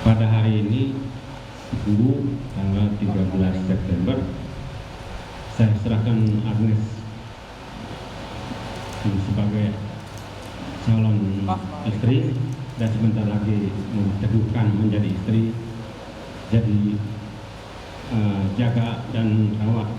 Pada hari ini, Ibu, tanggal 13 September, saya serahkan Agnes sebagai calon istri dan sebentar lagi menteguhkan menjadi istri. Jadi jaga dan rawat.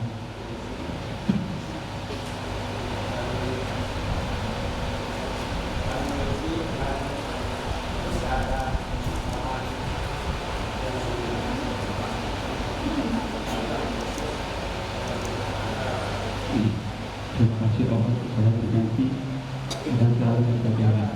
Terima kasih Allah, saya berganti dan selalu berjaga.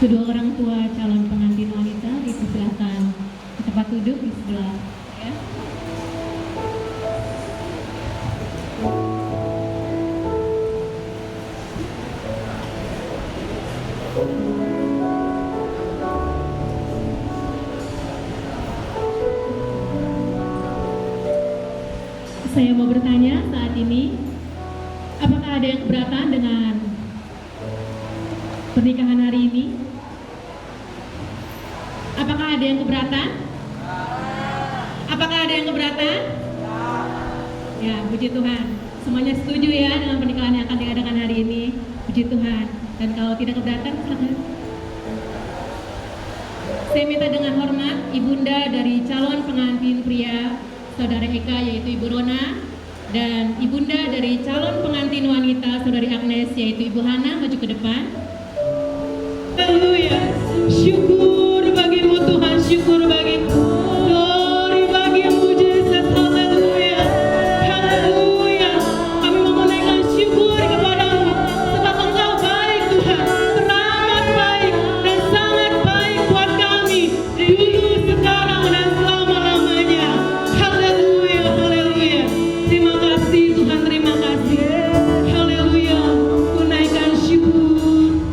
Kedua orang tua calon pengantin wanita dipersilakan ke tempat duduk di sebelah ya. Saya mau bertanya saat ini, apakah ada yang keberatan dengan pernikahan hari ini? Apakah ada yang keberatan? Apakah ada yang keberatan? Ya, puji Tuhan. Semuanya setuju ya dengan pernikahan yang akan diadakan hari ini. Puji Tuhan. Dan kalau tidak keberatan, silakan. Saya minta dengan hormat ibunda dari calon pengantin pria Saudara Eka yaitu Ibu Rona, dan ibunda dari calon pengantin wanita Saudari Agnes yaitu Ibu Hana maju ke depan. Haleluya. Syukur bagimu Tuhan, syukur bagimu. Glory bagimu Yesus. Haleluya. Haleluya. Kami menaikkan syukur kepadamu sebab Engkau baik Tuhan, teramat baik dan sangat baik buat kami dulu, sekarang dan selama-lamanya. Haleluya. Haleluya. Terima kasih Tuhan, terima kasih. Haleluya. Ku naikkan syukur.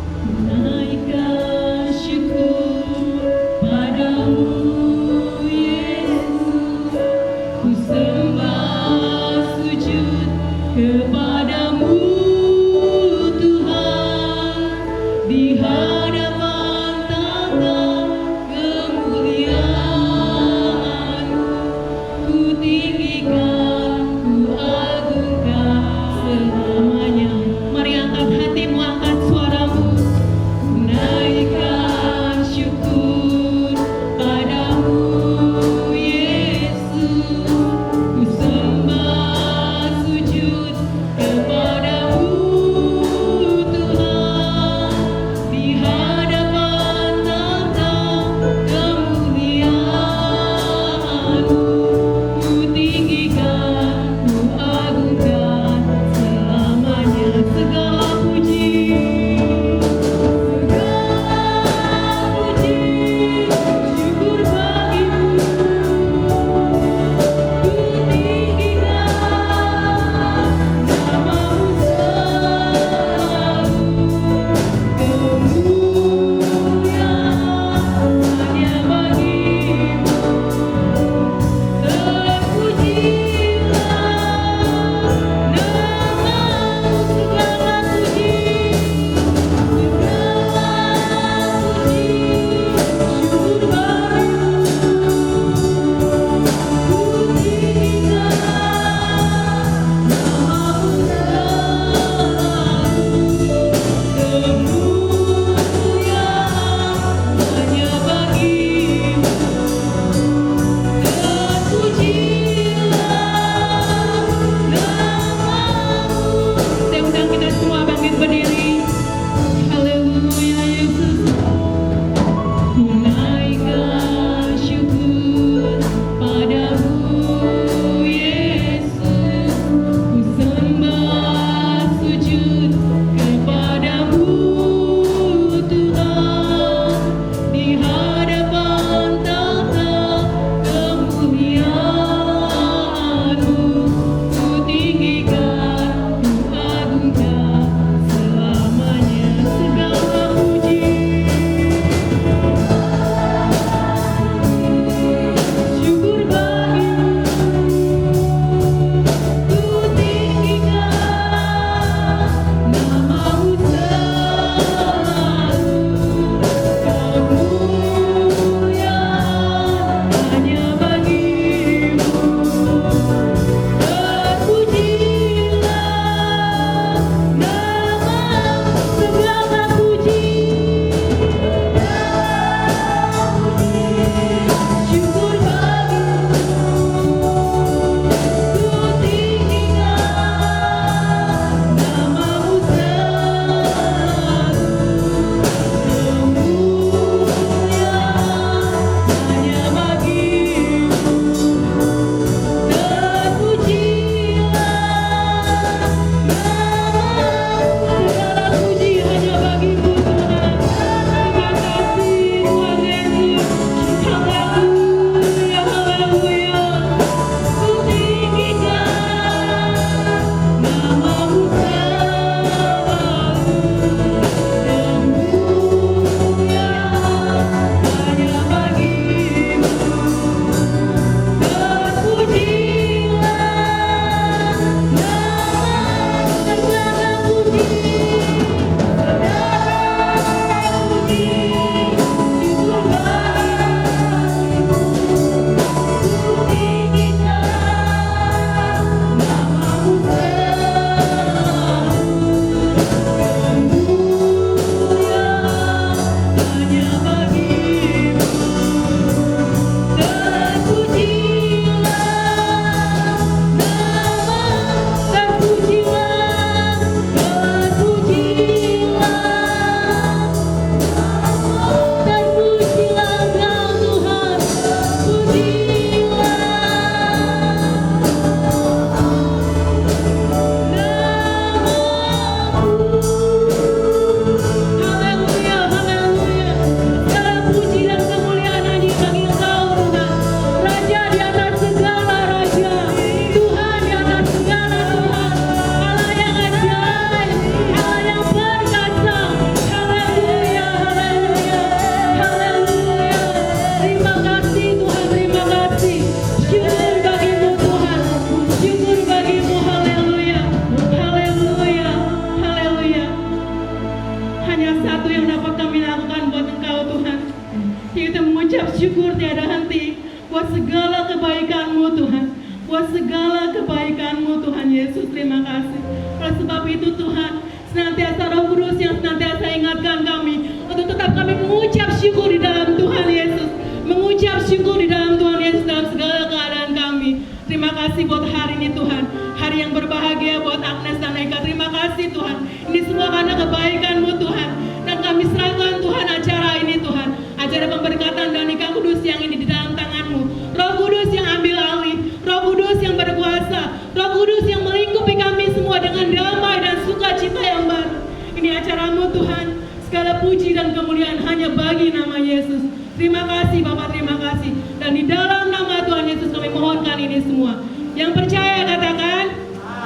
buat segala kebaikan-Mu Tuhan. Buat segala kebaikan-Mu Tuhan Yesus, terima kasih. Oleh sebab itu Tuhan, senantiasa Roh Kudus yang senantiasa ingatkan kami untuk tetap kami mengucap syukur di dalam Tuhan Yesus. Mengucap syukur di dalam Tuhan Yesus dalam segala keadaan kami. Terima kasih buat hari ini Tuhan. Hari yang berbahagia buat Agnes dan Eka. Terima kasih Tuhan. Ini semua karena kebaikan-Mu Tuhan. Dan kami serahkan Tuhan acara ini Tuhan. Acara pemberkatan dan nikah kudus yang ini di dalam tangan-Mu. Roh Kudus yang ambil alih. Roh Kudus yang berkuasa. Roh Kudus yang melingkupi kami semua dengan damai dan sukacita yang baru. Ini acara-Mu Tuhan. Segala puji dan kemuliaan hanya bagi nama Yesus. Terima kasih Bapak, terima kasih. Dan di dalam nama Tuhan Yesus kami mohonkan ini semua. Yang percaya katakan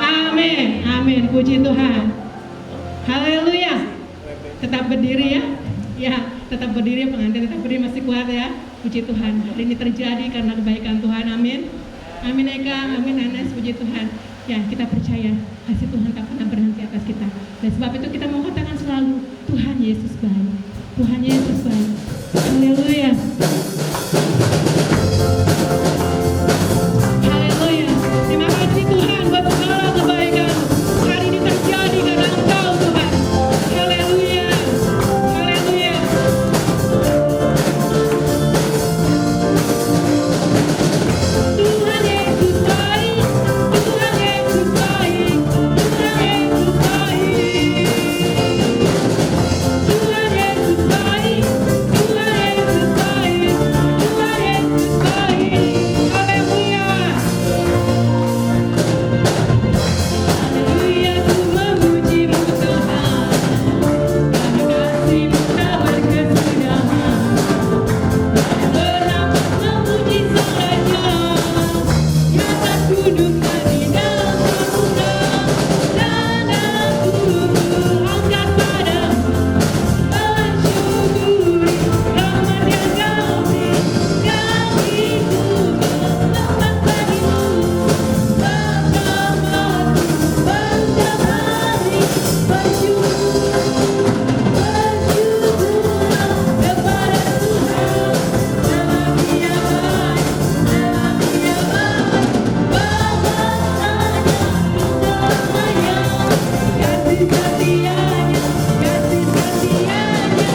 amin. Amin. Puji Tuhan. Haleluya. Tetap berdiri ya. Ya, tetap berdiri pengantin, tetap berdiri masih kuat ya. Puji Tuhan. Hari ini terjadi karena kebaikan Tuhan. Amin. Amin Eka, amin Anes, puji Tuhan. Ya, kita percaya kasih Tuhan tak pernah berhenti atas kita. Dan sebab itu kita mau katakan selalu, Tuhan Yesus baik. Tuhan Yesus baik. Haleluya. Haleluya. Terima kasih Tuhan buat segala kebaikan. Hari ini terjadi karena Engkau Tuhan. Haleluya. Haleluya. Tuhan Yesus baik. Tuhan Yesus baik. Tuhan Yesus baik. Tuhan Yesus baik. Tuhan Yesus baik. Tuhan Yesus baik. Haleluya. Haleluya, ku memuji-Mu Tuhan. Karena kasih-Mu tak berkesudahan. Berapa memuji Sang Raja yang tak duduknya di dalam surga. Dan aku angkat padamu mensyukuri rahmat yang Kau beri. Kasih-Mu berlimpah bagimu. Bersamaku panjang hari bersyukur. Bersyukurlah kepada Tuhan. Sebab Dia baik, sebab Dia baik. Bahwasanya indah sayang kasih setianya, kasih setianya.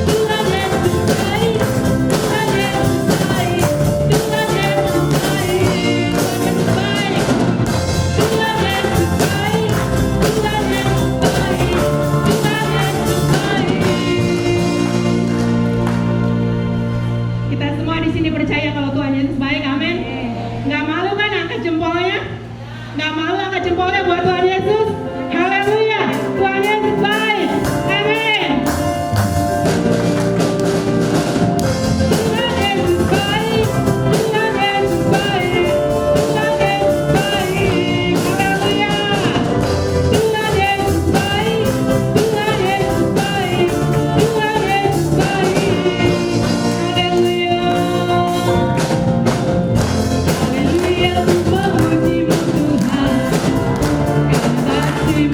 Tuhan Yesus baik, Tuhan Yesus baik, Tuhan Yesus baik, Tuhan Yesus baik. Tuhan Yesus baik, Tuhan Yesus baik, Tuhan Yesus baik. Kita semua di sini percaya kalau Tuhan Yesus baik, amin. Nggak malu kan angkat jempolnya? Nggak malu angkat jempolnya buat Tuhan Yesus? Haleluya, Tuhan Yesus baik, amin. Tuhan Yesus baik, Tuhan Yesus baik, Tuhan Yesus baik, haleluya. Tuhan Yesus baik, Tuhan Yesus baik, Tuhan Yesus baik, haleluya. Haleluya, ku memuji-Mu Tuhan. Karena kasih-Mu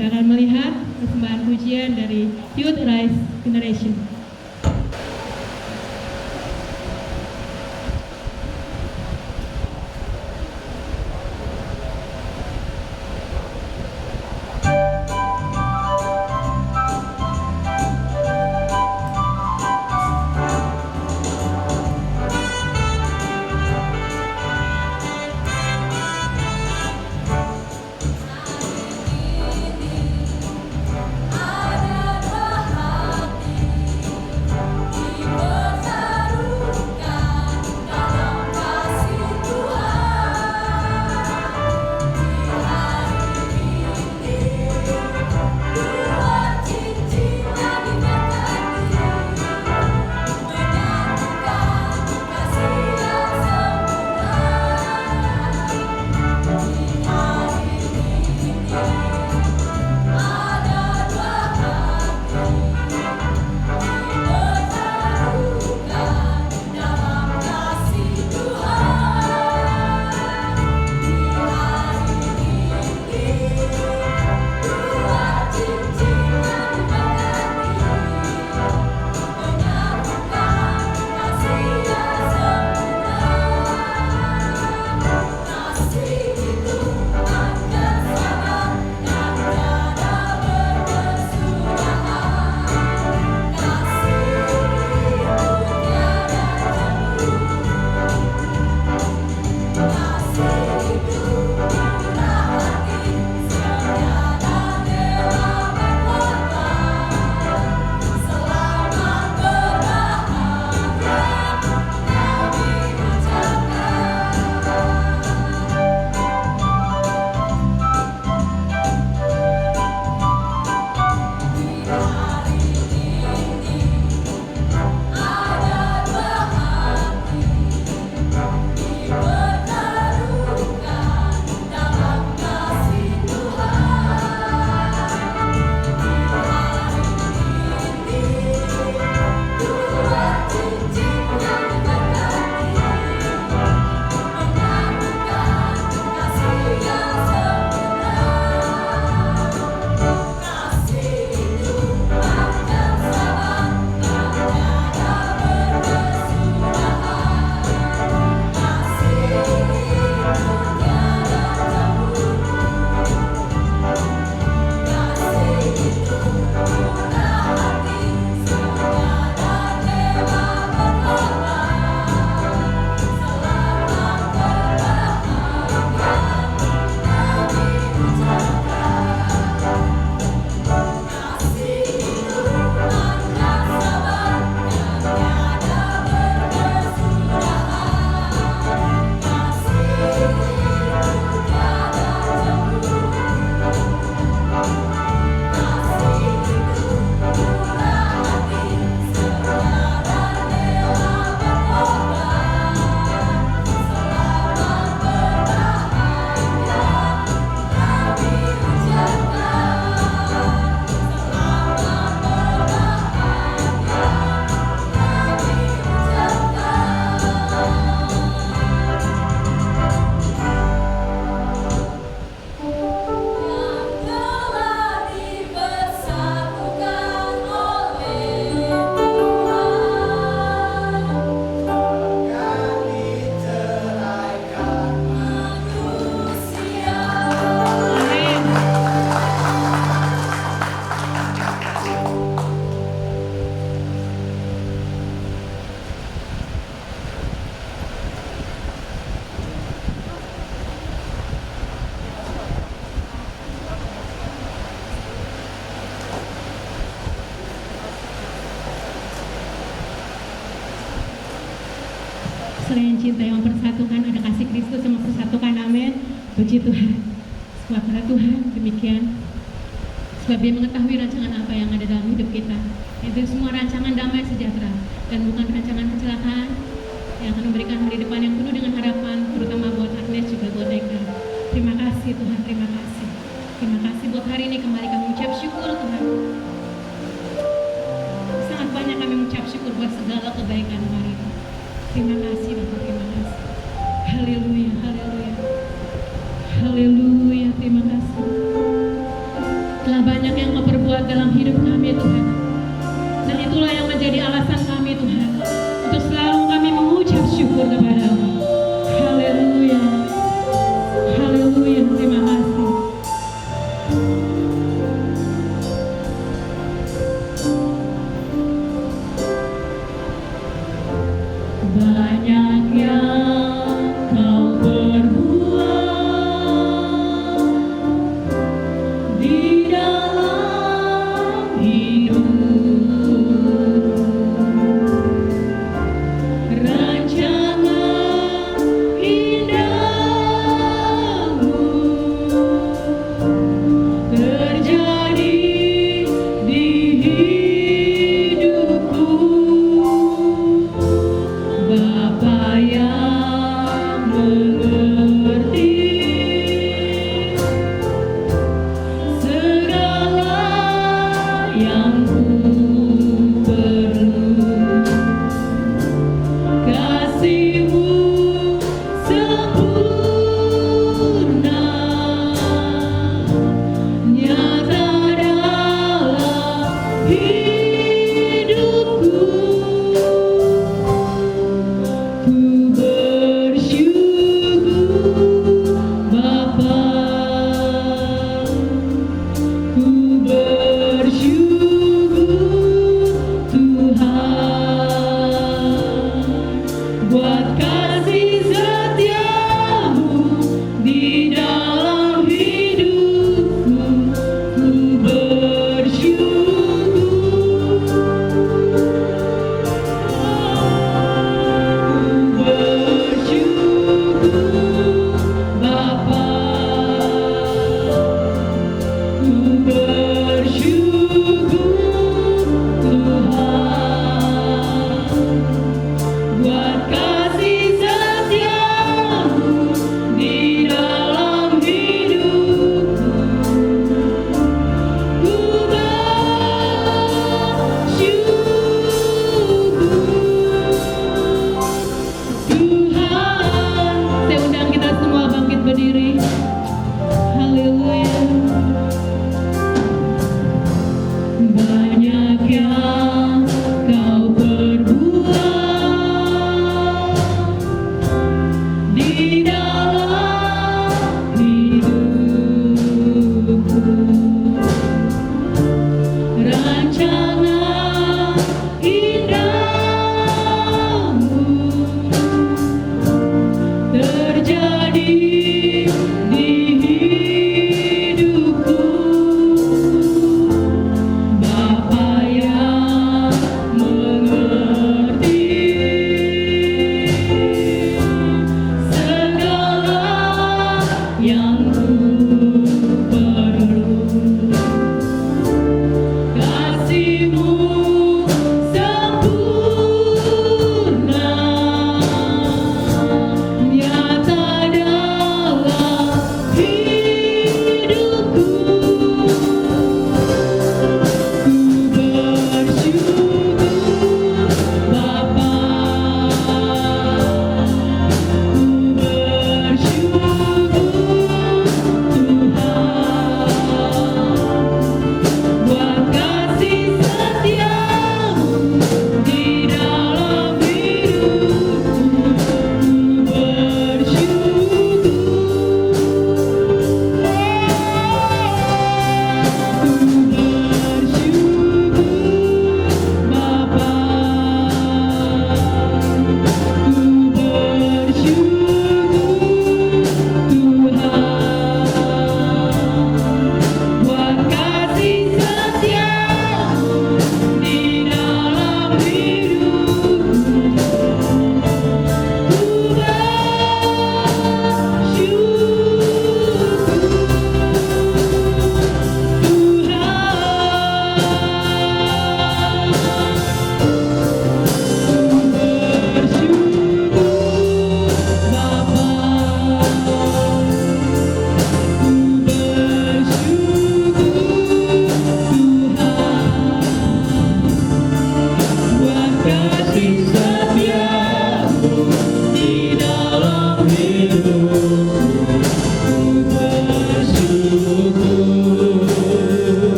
Kita akan melihat persembahan pujian dari Youth Rise Generation. Selain cinta yang mempersatukan, ada kasih Kristus yang mempersatukan. Amin. Puji Tuhan. Sebab pada Tuhan demikian. Sebab Dia mengetahui rancangan apa yang ada dalam hidup kita. Itu semua rancangan damai sejahtera dan bukan rancangan kecelakaan yang akan memberikan hari depan yang penuh dengan harapan, terutama buat Agnes juga buat Eka. Terima kasih Tuhan, terima kasih. Terima kasih buat hari ini kembali kami mengucap syukur Tuhan. Sangat banyak kami mengucap syukur buat segala kebaikan hari ini. Terima kasih Bapak, terima kasih. Haleluya, haleluya. Haleluya, terima kasih. Telah banyak yang Kau perbuat dalam hidup kami Tuhan. Dan itulah yang menjadi alasan kami Tuhan, untuk selalu kami mengucap syukur kepada-Mu. Haleluya. Haleluya, terima kasih. Banyak yang Kau perbuat di dalam hidupku.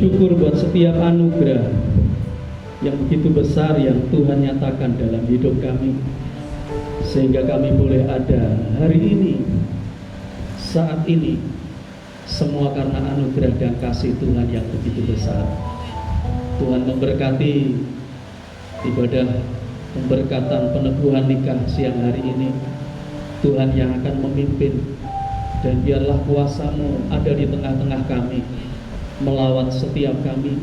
bersyukur buat setiap anugerah yang begitu besar yang Tuhan nyatakan dalam hidup kami, sehingga kami boleh ada hari ini, saat ini, semua karena anugerah dan kasih Tuhan yang begitu besar. Tuhan memberkati ibadah pemberkatan peneguhan nikah siang hari ini. Tuhan yang akan memimpin, dan biarlah kuasa-Mu ada di tengah-tengah kami, melawat setiap kami,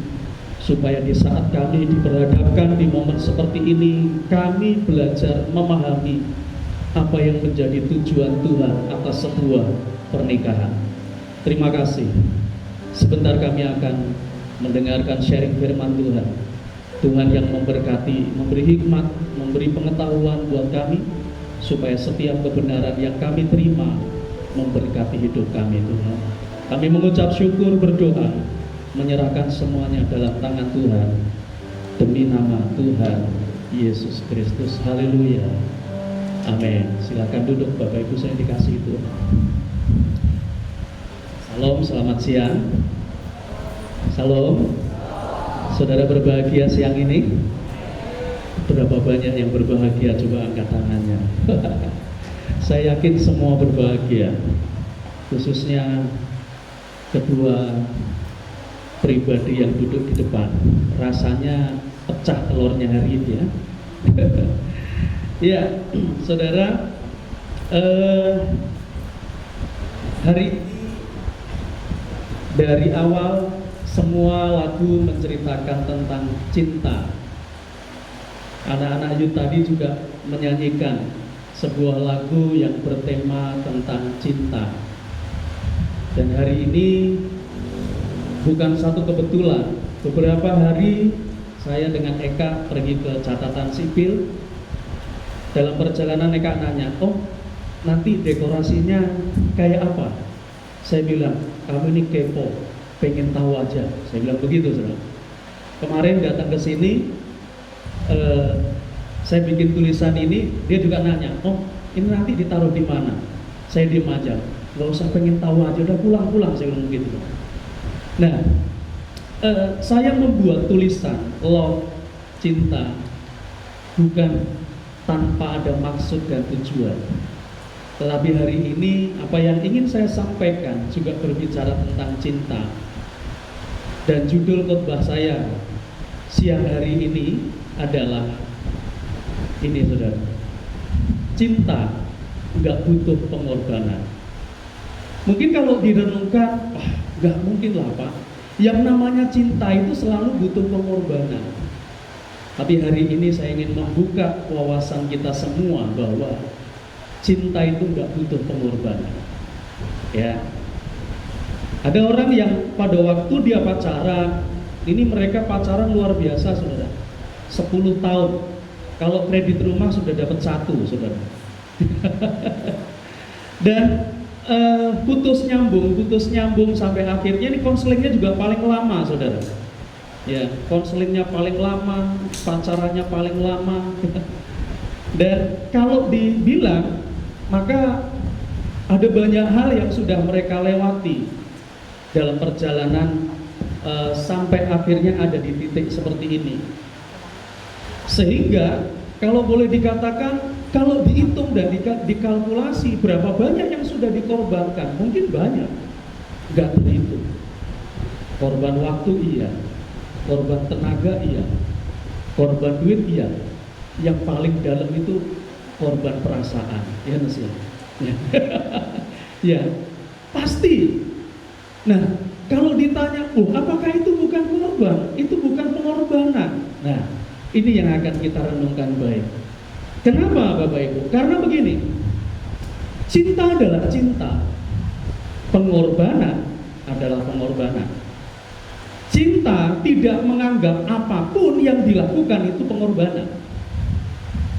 supaya di saat kami diperhadapkan di momen seperti ini, kami belajar memahami apa yang menjadi tujuan Tuhan atas sebuah pernikahan. Terima kasih. Sebentar kami akan mendengarkan sharing firman Tuhan. Tuhan yang memberkati, memberi hikmat, memberi pengetahuan buat kami, supaya setiap kebenaran yang kami terima memberkati hidup kami, Tuhan. Kami mengucap syukur, berdoa, menyerahkan semuanya dalam tangan Tuhan, demi nama Tuhan Yesus Kristus. Haleluya. Amin. Silakan duduk Bapak Ibu saya dikasih Tuhan. Salam, selamat siang. Salam. Saudara berbahagia siang ini? Berapa banyak yang berbahagia? Coba angkat tangannya. Saya yakin semua berbahagia, khususnya kedua pribadi yang duduk di depan. Rasanya pecah telurnya hari ini ya. Ya, saudara, hari ini dari awal semua lagu menceritakan tentang cinta. Anak-anak youth tadi juga menyanyikan sebuah lagu yang bertema tentang cinta. Dan hari ini bukan satu kebetulan. Beberapa hari saya dengan Eka pergi ke catatan sipil. Dalam perjalanan Eka nanya, "Oh, nanti dekorasinya kayak apa?" Saya bilang, "Kamu ini kepo, pengen tahu aja." Saya bilang begitu, saudara. Kemarin datang ke sini, saya bikin tulisan ini, dia juga nanya, "Oh, ini nanti ditaruh di mana?" Saya diem aja, nggak usah pengen tahu aja, udah pulang-pulang, saya bilang begitu. Nah, saya membuat tulisan love, cinta, bukan tanpa ada maksud dan tujuan. Tetapi hari ini apa yang ingin saya sampaikan juga berbicara tentang cinta. Dan judul khotbah saya siang hari ini adalah ini, saudara. Cinta nggak butuh pengorbanan. Mungkin kalau direnungkan, wah, nggak mungkin lah Pak. Yang namanya cinta itu selalu butuh pengorbanan. Tapi hari ini saya ingin membuka wawasan kita semua bahwa cinta itu nggak butuh pengorbanan. Ya, ada orang yang pada waktu dia pacaran, ini mereka pacaran luar biasa, saudara. 10 tahun. Kalau kredit rumah sudah dapat 1, saudara. Dan putus nyambung sampai akhirnya ini konselingnya juga paling lama, saudara. Ya, konselingnya paling lama, pacarannya paling lama. Dan kalau dibilang, maka ada banyak hal yang sudah mereka lewati dalam perjalanan sampai akhirnya ada di titik seperti ini. Sehingga kalau boleh dikatakan, kalau dihitung dan dikalkulasi berapa banyak yang sudah dikorbankan, mungkin banyak, nggak terhitung. Korban waktu iya, korban tenaga iya, korban duit iya, yang paling dalam itu korban perasaan, ya nasi. Ya. Ya, pasti. Nah, kalau ditanya, apakah itu bukan korban? Itu bukan pengorbanan. Nah, ini yang akan kita renungkan baik. Kenapa Bapak Ibu? Karena begini, cinta adalah cinta, pengorbanan adalah pengorbanan. Cinta tidak menganggap apapun yang dilakukan itu pengorbanan.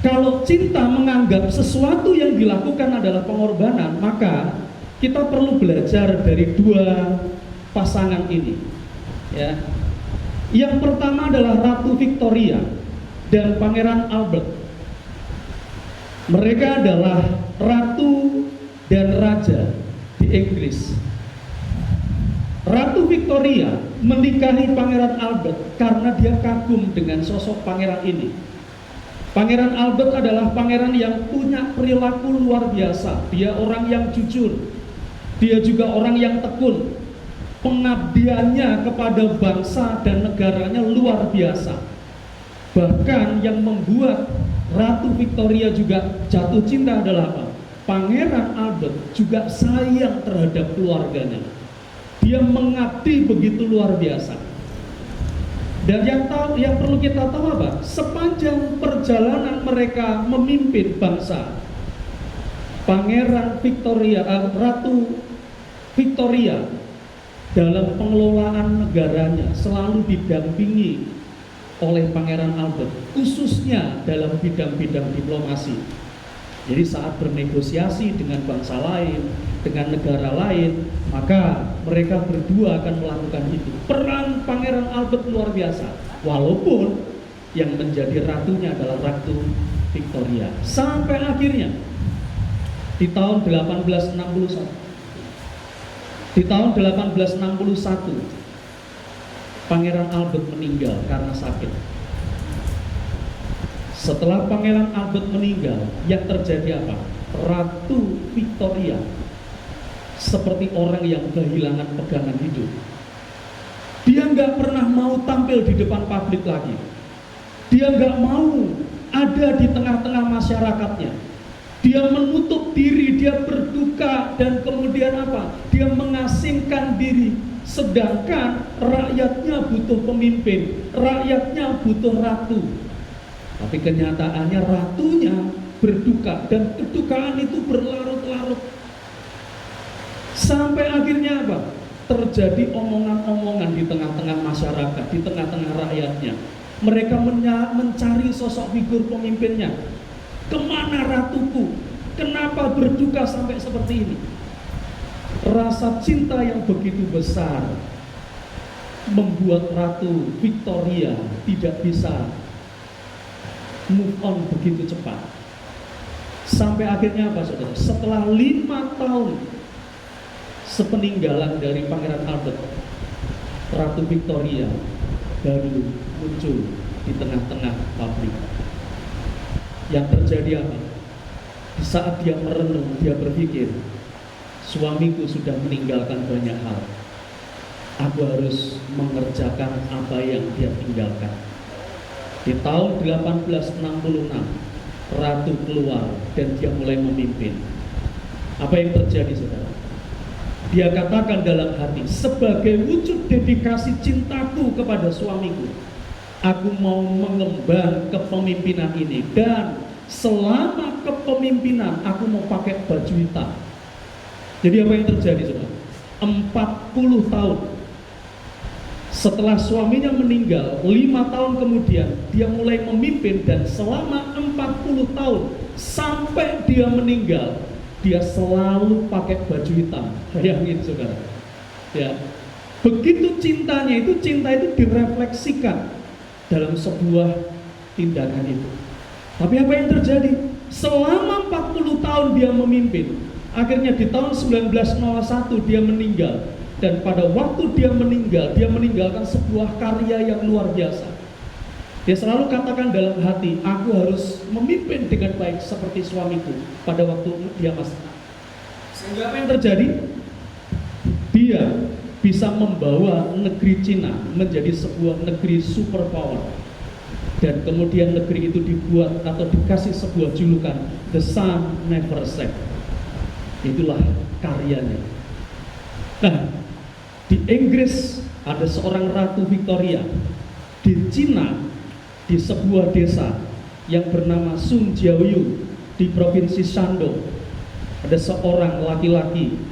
Kalau cinta menganggap sesuatu yang dilakukan adalah pengorbanan, maka kita perlu belajar dari dua pasangan ini. Ya. Yang pertama adalah Ratu Victoria dan Pangeran Albert. Mereka adalah ratu dan raja di Inggris. Ratu Victoria Victoria menikahi Pangeran Albert karena dia kagum dengan sosok pangeran ini. Pangeran Albert adalah pangeran yang punya perilaku luar biasa. Dia orang yang jujur. Dia juga orang yang tekun. Pengabdiannya kepada bangsa dan negaranya luar biasa. Bahkan yang membuat Ratu Victoria juga jatuh cinta adalah apa? Pangeran Albert juga sayang terhadap keluarganya. Dia mengabdi begitu luar biasa. Dan yang perlu kita tahu apa? Sepanjang perjalanan mereka memimpin bangsa, Ratu Victoria dalam pengelolaan negaranya selalu didampingi oleh Pangeran Albert, khususnya dalam bidang-bidang diplomasi. Jadi saat bernegosiasi dengan bangsa lain, dengan negara lain, maka mereka berdua akan melakukan itu. Peran Pangeran Albert luar biasa, walaupun yang menjadi ratunya adalah Ratu Victoria. Sampai akhirnya di tahun 1861, Pangeran Albert meninggal karena sakit. Setelah Pangeran Albert meninggal, yang terjadi apa? Ratu Victoria seperti orang yang kehilangan pegangan hidup. Dia nggak pernah mau tampil di depan publik lagi. Dia nggak mau ada di tengah-tengah masyarakatnya. Dia menutup diri, dia berduka, dan kemudian apa? Dia mengasingkan diri. Sedangkan rakyatnya butuh pemimpin, rakyatnya butuh ratu. Tapi kenyataannya ratunya berduka, dan kedukaan itu berlarut-larut. Sampai akhirnya apa? Terjadi omongan-omongan di tengah-tengah masyarakat, di tengah-tengah rakyatnya. Mereka mencari sosok figur pemimpinnya. Kemana ratuku? Kenapa berduka sampai seperti ini? Rasa cinta yang begitu besar membuat Ratu Victoria tidak bisa move on begitu cepat. Sampai akhirnya apa, saudara? Setelah 5 tahun sepeninggalan dari Pangeran Albert, Ratu Victoria baru muncul di tengah-tengah publik. Yang terjadi apa? Di saat dia merenung, dia berpikir, suamiku sudah meninggalkan banyak hal. Aku harus mengerjakan apa yang dia tinggalkan. Di tahun 1866, Ratu keluar dan dia mulai memimpin. Apa yang terjadi, saudara? Dia katakan dalam hati, sebagai wujud dedikasi cintaku kepada suamiku, aku mau mengemban kepemimpinan ini, dan selama kepemimpinan aku mau pakai baju hitam. Jadi apa yang terjadi, saudara? 40 tahun setelah suaminya meninggal, 5 tahun kemudian dia mulai memimpin, dan selama 40 tahun sampai dia meninggal, dia selalu pakai baju hitam. Bayangin, saudara. Ya, begitu cintanya itu, cinta itu direfleksikan dalam sebuah tindakan itu. Tapi apa yang terjadi? Selama 40 tahun dia memimpin, akhirnya di tahun 1901 dia meninggal. Dan pada waktu dia meninggal, dia meninggalkan sebuah karya yang luar biasa. Dia selalu katakan dalam hati, aku harus memimpin dengan baik seperti suamiku pada waktu dia masih. Sehingga apa yang terjadi? Dia bisa membawa negeri Cina menjadi sebuah negeri superpower. Dan kemudian negeri itu dibuat atau dikasih sebuah julukan, The Sun Never Set. Itulah karyanya. Nah, di Inggris ada seorang Ratu Victoria. Di Cina, di sebuah desa yang bernama Sun Jiaoyu di provinsi Shandong, ada seorang laki-laki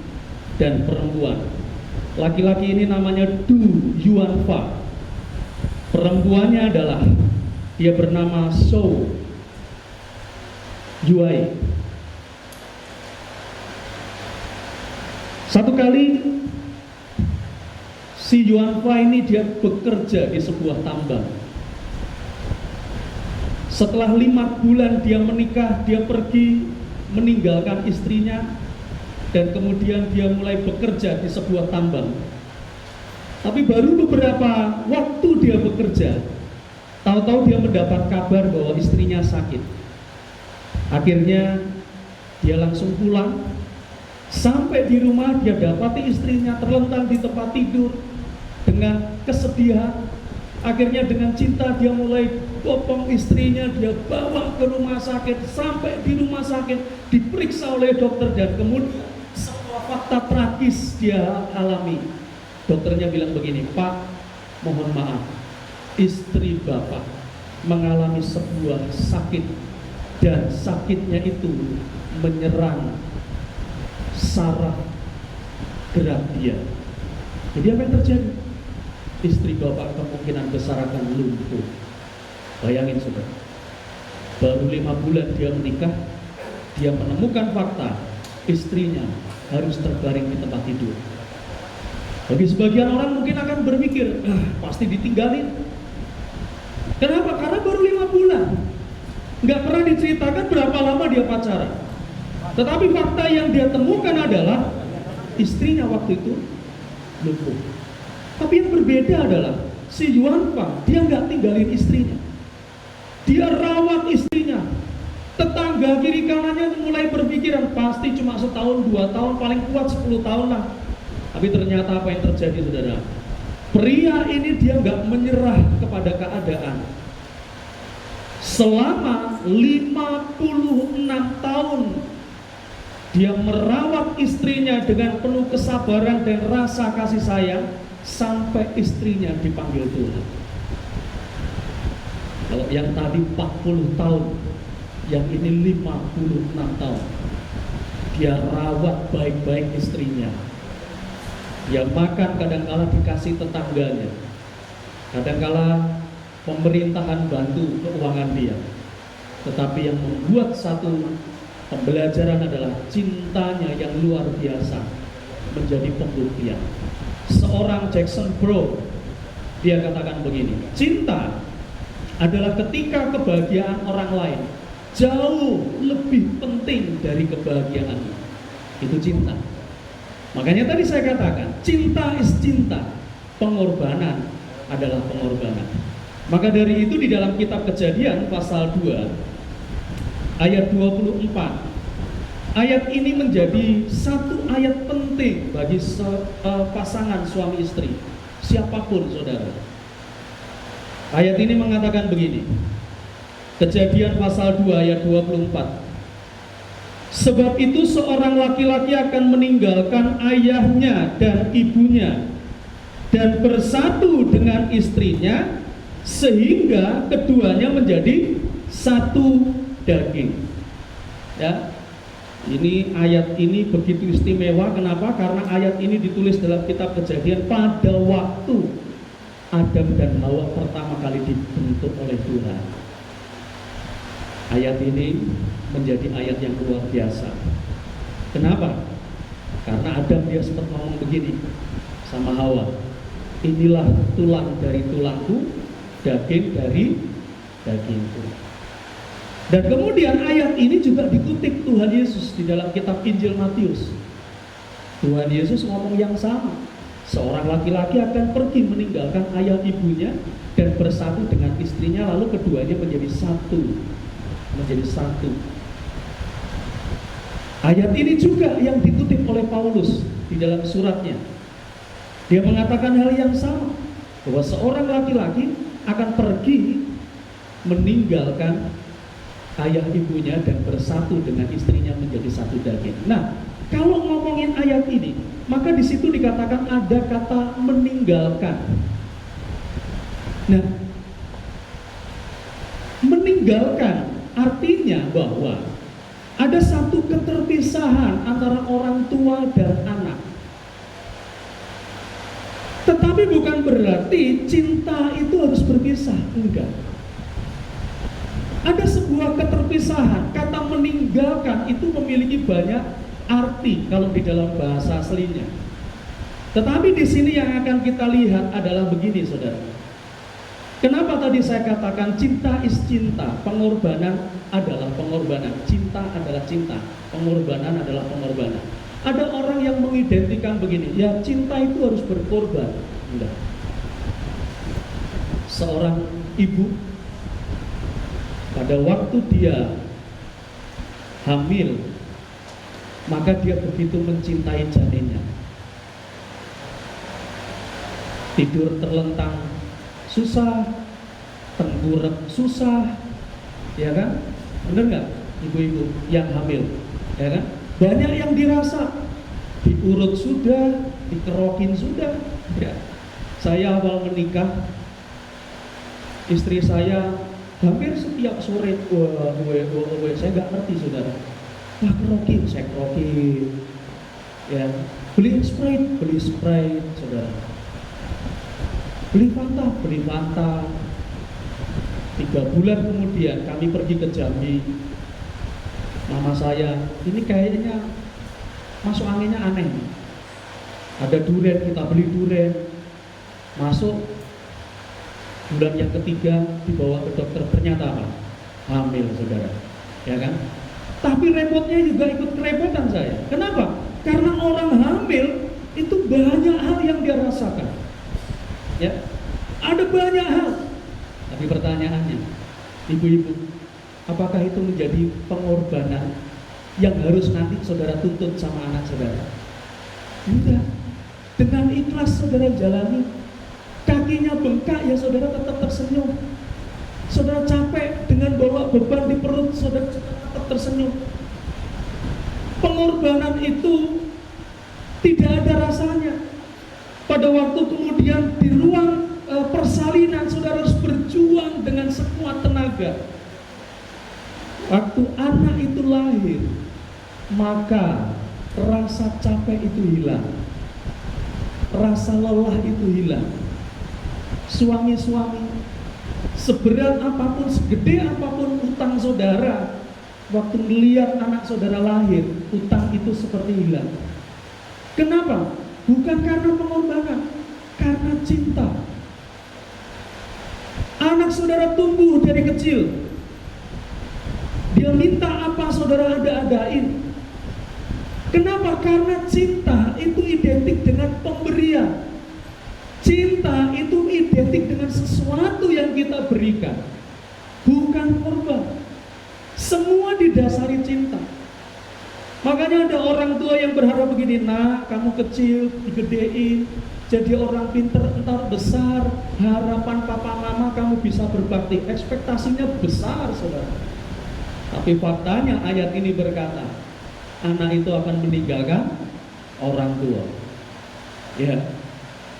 dan perempuan. Laki-laki ini namanya Du Yuanfa. Perempuannya adalah, dia bernama Zhou Yuai. Satu kali si Yuanfa ini dia bekerja di sebuah tambang. Setelah 5 bulan dia menikah, dia pergi meninggalkan istrinya, dan kemudian dia mulai bekerja di sebuah tambang. Tapi baru beberapa waktu dia bekerja, tahu-tahu dia mendapat kabar bahwa istrinya sakit. Akhirnya dia langsung pulang. Sampai di rumah dia dapati istrinya terlentang di tempat tidur dengan kesedihan. Akhirnya dengan cinta dia mulai bopong istrinya, dia bawa ke rumah sakit. Sampai di rumah sakit diperiksa oleh dokter dan kemudian sebuah fakta tragis dia alami. Dokternya bilang begini, "Pak, mohon maaf, istri Bapak mengalami sebuah sakit dan sakitnya itu menyerang saraf gerak dia." Jadi apa yang terjadi? Istri Bapak kemungkinan besar akan lumpuh. Bayangin saudara, baru 5 bulan dia menikah, dia menemukan fakta istrinya harus terbaring di tempat tidur. Bagi sebagian orang mungkin akan berpikir, pasti ditinggalin. Kenapa? Karena baru 5 bulan. Nggak pernah diceritakan berapa lama dia pacaran. Tetapi fakta yang dia temukan adalah istrinya waktu itu lumpuh. Tapi yang berbeda adalah si Yuan Fang, dia nggak tinggalin istrinya. Dia rawat istrinya. Tetangga kiri kanannya mulai berpikiran, pasti cuma setahun, 2 tahun, paling kuat 10 tahun lah. Tapi ternyata apa yang terjadi saudara? Pria ini dia nggak menyerah kepada keadaan. Selama 56 tahun dia merawat istrinya dengan penuh kesabaran dan rasa kasih sayang sampai istrinya dipanggil Tuhan. Kalau yang tadi 40 tahun, yang ini 56 tahun. Dia rawat baik-baik istrinya. Dia makan kadang-kala dikasih tetangganya. Kadang-kala pemerintahan bantu keuangan dia. Tetapi yang membuat satu pembelajaran adalah cintanya yang luar biasa menjadi pembuktian. Seorang Jackson Bro, dia katakan begini, cinta adalah ketika kebahagiaan orang lain jauh lebih penting dari kebahagiaan. Itu cinta. Makanya tadi saya katakan, cinta is cinta, pengorbanan adalah pengorbanan. Maka dari itu di dalam kitab Kejadian pasal 2 ayat 24, ayat ini menjadi satu ayat penting bagi pasangan suami istri, siapapun saudara. Ayat ini mengatakan begini, Kejadian pasal 2 ayat 24. Sebab itu seorang laki-laki akan meninggalkan ayahnya dan ibunya dan bersatu dengan istrinya sehingga keduanya menjadi satu daging. Ya. Ini ayat ini begitu istimewa. Kenapa? Karena ayat ini ditulis dalam kitab Kejadian pada waktu Adam dan Hawa pertama kali dibentuk oleh Tuhan. Ayat ini menjadi ayat yang luar biasa. Kenapa? Karena Adam dia sempat ngomong begini sama Hawa, inilah tulang dari tulangku, daging dari dagingku. Dan kemudian ayat ini juga dikutip Tuhan Yesus di dalam kitab Injil Matius. Tuhan Yesus ngomong yang sama. Seorang laki-laki akan pergi meninggalkan ayah ibunya dan bersatu dengan istrinya, lalu keduanya menjadi satu. Ayat ini juga yang dikutip oleh Paulus di dalam suratnya. Dia mengatakan hal yang sama, bahwa seorang laki-laki akan pergi meninggalkan ayah ibunya dan bersatu dengan istrinya menjadi satu daging. Nah, kalau ngomongin ayat ini, maka di situ dikatakan ada kata meninggalkan. Nah, meninggalkan artinya bahwa ada satu keterpisahan antara orang tua dan anak. Tetapi bukan berarti cinta itu harus berpisah, enggak. Ada sebuah keterpisahan. Kata meninggalkan itu memiliki banyak arti kalau di dalam bahasa aslinya. Tetapi di sini yang akan kita lihat adalah begini, saudara. Kenapa tadi saya katakan cinta is cinta, pengorbanan adalah pengorbanan, cinta adalah cinta, pengorbanan adalah pengorbanan. Ada orang yang mengidentikan begini, ya cinta itu harus berkorban. Enggak. Seorang ibu pada waktu dia hamil, maka dia begitu mencintai janinnya. Tidur terlentang susah, tengkurap susah, ya kan? Bener nggak, ibu-ibu yang hamil, ya kan? Banyak yang dirasa, diurut sudah, dikerokin sudah. Ya. Saya awal menikah, istri saya hampir setiap sore saya nggak ngerti saudara. Wah kerokin, saya kerokin. Ya, beli Sprite saudara. Beli Fanta. 3 bulan kemudian kami pergi ke Jambi. Mama saya, ini kayaknya masuk anginnya aneh. Ada durian, kita beli durian. Masuk bulan yang ketiga dibawa ke dokter, ternyata apa? Hamil saudara, ya kan? Tapi repotnya juga ikut kerepotan saya. Kenapa? Karena orang hamil itu banyak hal yang dia rasakan. Ya, ada banyak hal. Tapi pertanyaannya, ibu-ibu, apakah itu menjadi pengorbanan yang harus nanti saudara tuntut sama anak saudara? Tidak. Dengan ikhlas saudara jalani. Kakinya bengkak ya saudara tetap tersenyum. Saudara capek dengan bawa beban di perut, saudara tetap tersenyum. Pengorbanan itu tidak ada rasanya. Pada waktu kemudian di ruang persalinan, saudara harus berjuang dengan sekuat tenaga. Waktu anak itu lahir, maka rasa capek itu hilang, rasa lelah itu hilang. Suami-suami, seberat apapun, segede apapun utang saudara, waktu melihat anak saudara lahir, utang itu seperti hilang. Kenapa? Bukan karena pengorbanan, karena cinta. Anak saudara tumbuh dari kecil, dia minta apa saudara ada-adain. Kenapa? Karena cinta itu identik dengan pemberian. Cinta itu identik dengan sesuatu yang kita berikan, bukan korban. Semua didasari cinta. Makanya ada orang tua yang berharap begini, nak kamu kecil digedein jadi orang pinter, entar besar harapan papa mama kamu bisa berbakti. Ekspektasinya besar saudara. Tapi faktanya ayat ini berkata, anak itu akan meninggalkan orang tua. Ya,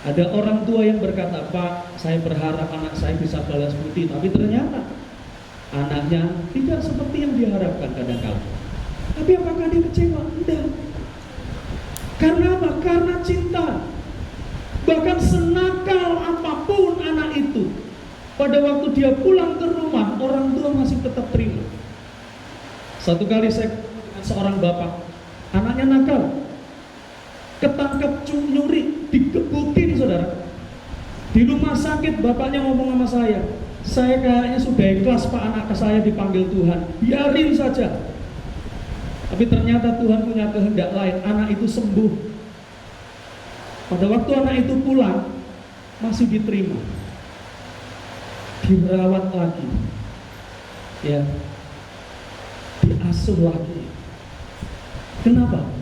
ada orang tua yang berkata, Pak, saya berharap anak saya bisa balas budi, tapi ternyata anaknya tidak seperti yang diharapkan kadang-kadang. Tapi apakah dia kecewa? Tidak. Karena apa? Karena cinta. Bahkan senakal apapun anak itu, pada waktu dia pulang ke rumah, orang tua masih tetap terima. Satu kali saya dengan seorang bapak, anaknya nakal, ketangkep nyuri, digebukin saudara. Di rumah sakit bapaknya ngomong sama saya kayaknya sudah ikhlas Pak, anak saya dipanggil Tuhan, biarin saja. Tapi ternyata Tuhan punya kehendak lain, anak itu sembuh. Pada waktu anak itu pulang, masih diterima, dirawat lagi, ya, diasuh lagi. Kenapa?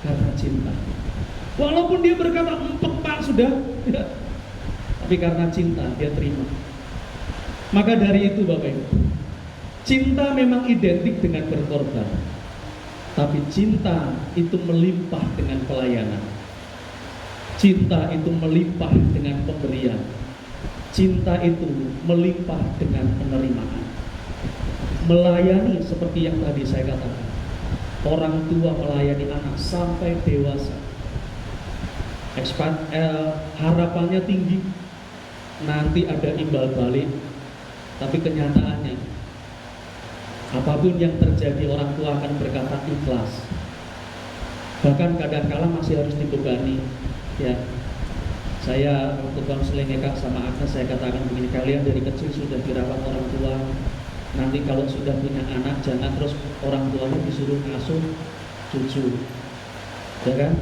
Karena cinta. Walaupun dia berkata empek Pak sudah, ya, tapi karena cinta dia terima. Maka dari itu Bapak Ibu, cinta memang identik dengan berkorban, tapi cinta itu melimpah dengan pelayanan. Cinta itu melimpah dengan pemberian. Cinta itu melimpah dengan penerimaan. Melayani seperti yang tadi saya katakan. Orang tua melayani anak sampai dewasa. Harapannya tinggi, nanti ada imbal balik. Tapi kenyataannya, apapun yang terjadi orang tua akan berkata ikhlas. Bahkan kadang-kala masih harus dibebani. Ya, saya waktu konseling Eka sama Agnes, saya katakan begini, kalian dari kecil sudah dirawat orang tua. Nanti kalau sudah punya anak, jangan terus orang tuanya disuruh ngasuh cucu, ya kan?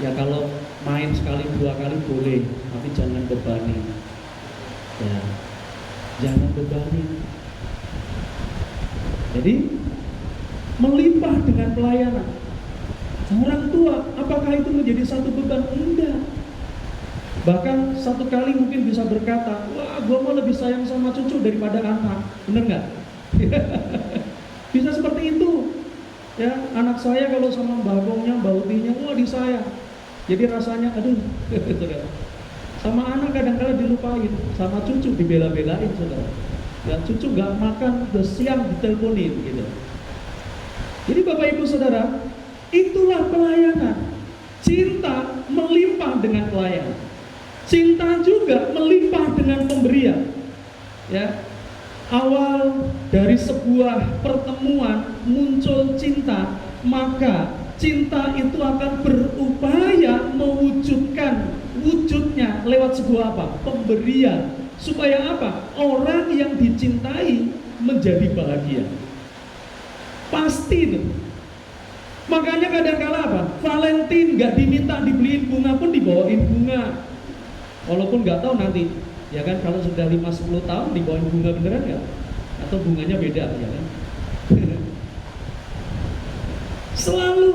Ya kalau main sekali 2 kali boleh, tapi jangan bebani. Ya, jangan bebani. Jadi melimpah dengan pelayanan. Orang tua, apakah itu menjadi satu beban? Enggak. Bahkan satu kali mungkin bisa berkata, wah gue mau lebih sayang sama cucu daripada anak. Bener nggak? Bisa seperti itu. Ya, anak saya kalau sama mbak Gongnya, mbak Utinya, wah disayang. Jadi rasanya, aduh, sama anak kadang-kadang dilupain, sama cucu dibela-belain, saudara. Ya, cucu nggak makan, udah siang diteleponin, gitu. Jadi Bapak Ibu Saudara, itulah pelayanan. Cinta melimpah dengan pelayanan. Cinta juga melimpah dengan pemberian. Ya, awal dari sebuah pertemuan muncul cinta, maka cinta itu akan berupaya mewujudkan wujudnya lewat sebuah apa? Pemberian. Supaya apa? Orang yang dicintai menjadi bahagia. Pasti itu. Makanya kadang-kala apa? Valentine nggak diminta dibeliin bunga pun dibawain bunga. Walaupun nggak tahu nanti, ya kan, kalau sudah 5-10 tahun dibawain bunga beneran nggak? Atau bunganya beda, ya kan? Selalu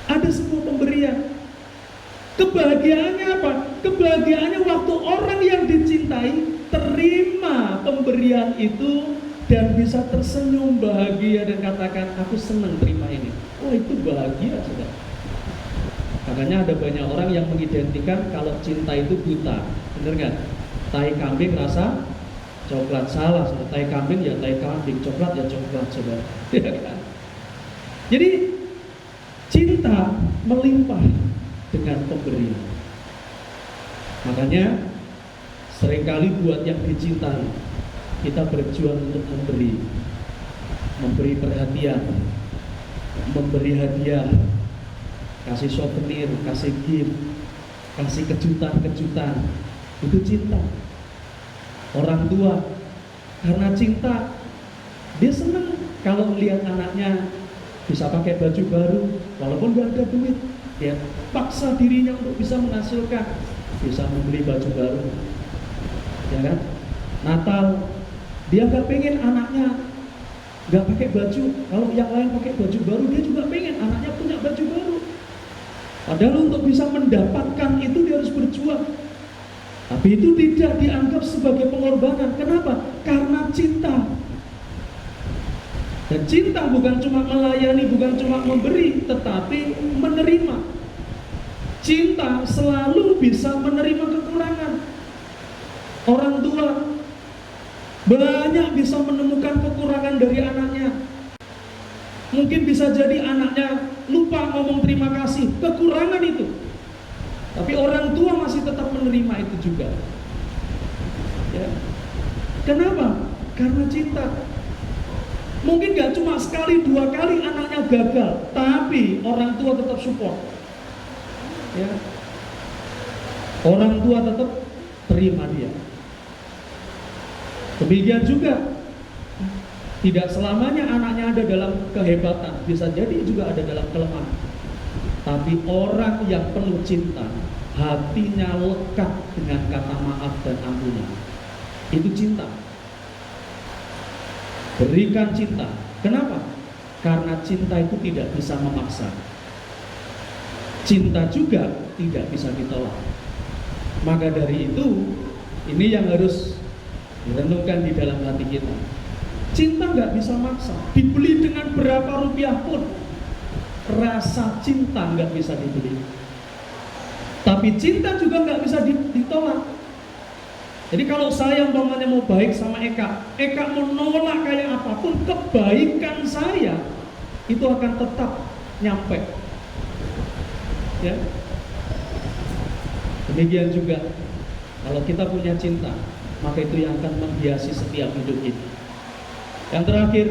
ada sebuah pemberian. Kebahagiaannya apa? Kebahagiaannya waktu orang yang dicintai terima pemberian itu dan bisa tersenyum bahagia dan katakan, aku senang terima ini. Oh, itu bahagia, saudara. Makanya ada banyak orang yang mengidentikan kalau cinta itu buta. Bener nggak? Tai kambing rasa coklat. Salah, saudara. Tai kambing ya tai kambing, coklat ya coklat, saudara. Jadi cinta melimpah dengan pemberian. Makanya seringkali buat yang dicintai, kita berjuang untuk memberi perhatian, memberi hadiah, kasih souvenir, kasih gift, kasih kejutan-kejutan. Itu cinta. Orang tua karena cinta, dia senang kalau melihat anaknya bisa pakai baju baru, walaupun gak ada duit, dia paksa dirinya untuk bisa menghasilkan, bisa membeli baju baru, ya kan? Natal, dia gak pengen anaknya gak pakai baju, kalau yang lain pakai baju baru, dia juga pengen anaknya punya baju baru. Padahal untuk bisa mendapatkan itu dia harus berjuang. Tapi itu tidak dianggap sebagai pengorbanan. Kenapa? Karena cinta. Dan cinta bukan cuma melayani, bukan cuma memberi, tetapi menerima. Cinta selalu bisa menerima kekurangan. Orang tua banyak bisa menemukan kekurangan dari anaknya. Mungkin bisa jadi anaknya lupa ngomong terima kasih, kekurangan itu. Tapi orang tua masih tetap menerima itu juga. Ya. Kenapa? Karena cinta. Mungkin gak cuma sekali 2 kali anaknya gagal, tapi orang tua tetap support. Ya. Orang tua tetap terima dia. Demikian juga, tidak selamanya anaknya ada dalam kehebatan, bisa jadi juga ada dalam kelemahan. Tapi orang yang penuh cinta, hatinya lekat dengan kata maaf dan ampunan. Itu cinta. Berikan cinta. Kenapa? Karena cinta itu tidak bisa memaksa. Cinta juga tidak bisa ditolak. Maka dari itu, ini yang harus direnungkan di dalam hati kita. Cinta nggak bisa maksa. Dibeli dengan berapa rupiah pun, rasa cinta nggak bisa dibeli. Tapi cinta juga nggak bisa ditolak. Jadi kalau saya umpamanya mau baik sama Eka mau nolak kayak apapun, kebaikan saya itu akan tetap nyampe. Ya. Demikian juga kalau kita punya cinta, maka itu yang akan menghiasi setiap hidup kita. Yang terakhir,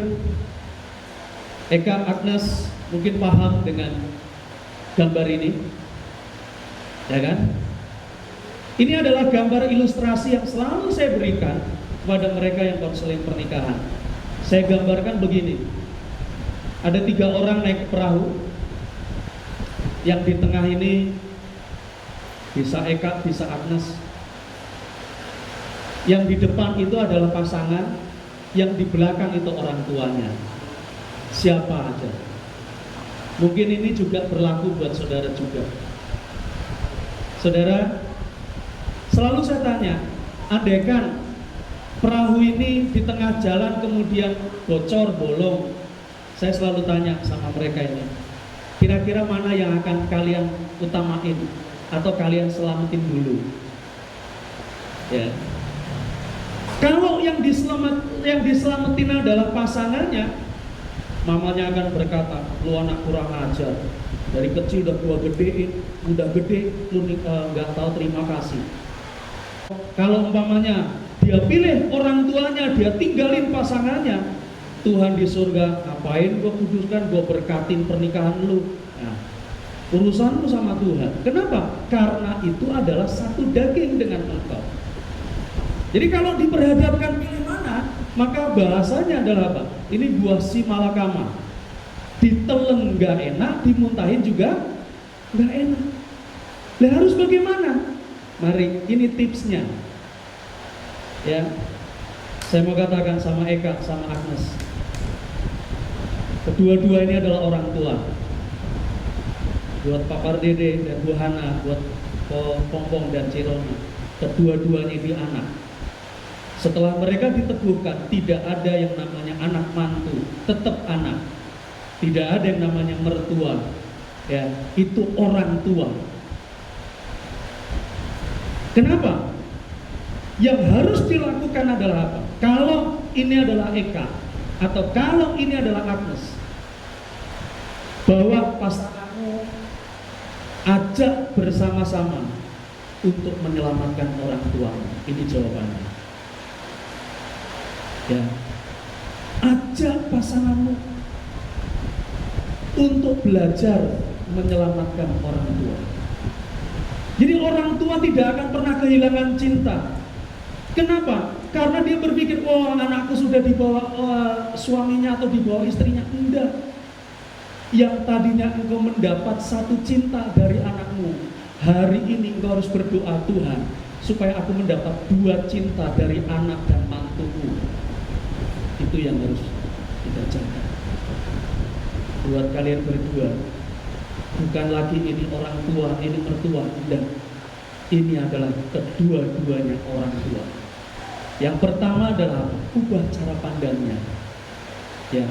Eka, Agnes mungkin paham dengan gambar ini, ya kan? Ini adalah gambar ilustrasi yang selalu saya berikan kepada mereka yang konseling pernikahan. Saya gambarkan begini. Ada 3 orang naik perahu. Yang di tengah ini bisa Eka, bisa Agnes. Yang di depan itu adalah pasangan, yang di belakang itu orang tuanya. Siapa aja. Mungkin ini juga berlaku buat saudara juga. Saudara, selalu saya tanya, andaikan perahu ini di tengah jalan kemudian bocor, bolong, saya selalu tanya sama mereka ini, kira-kira mana yang akan kalian utamain atau kalian selamatin dulu? Ya. Kalau yang diselamatin adalah pasangannya, mamanya akan berkata, lu anak kurang ajar, dari kecil udah gua gedein, udah gede lu nggak tahu terima kasih. Kalau umpamanya dia pilih orang tuanya, dia tinggalin pasangannya, Tuhan di surga, ngapain gua kuduskan, gua berkatin pernikahan lu. Nah, urusanmu sama Tuhan. Kenapa? Karena itu adalah satu daging dengan engkau. Jadi kalau diperhadapkan pilih mana, maka bahasanya adalah apa? Ini buah si malakama. Ditelen gak enak, dimuntahin juga gak enak. Lah harus bagaimana? Mari, ini tipsnya. Ya, saya mau katakan sama Eka, sama Agnes. Kedua-dua ini adalah orang tua. Buat Pak Pardede dan Bu Hana, buat Pompong dan Cironi. Kedua-duanya ini anak. Setelah mereka diteguhkan, tidak ada yang namanya anak mantu, tetap anak. Tidak ada yang namanya mertua. Ya, itu orang tua. Kenapa? Yang harus dilakukan adalah apa? Kalau ini adalah Eka atau kalau ini adalah Agnes, bawa pasanganmu, ajak bersama-sama untuk menyelamatkan orang tua. Ini jawabannya. Ya, ajak pasanganmu untuk belajar menyelamatkan orang tua. Jadi orang tua tidak akan pernah kehilangan cinta. Kenapa? Karena dia berpikir, oh anakku sudah dibawa suaminya atau dibawa istrinya. Enggak. Yang tadinya engkau mendapat satu cinta dari anakmu, hari ini engkau harus berdoa, Tuhan, supaya aku mendapat dua cinta dari anak dan mantuku. Itu yang harus kita jaga. Buat kalian berdua, bukan lagi ini orang tua, ini mertua, dan ini adalah kedua-duanya orang tua. Yang pertama adalah ubah cara pandangnya. Ya,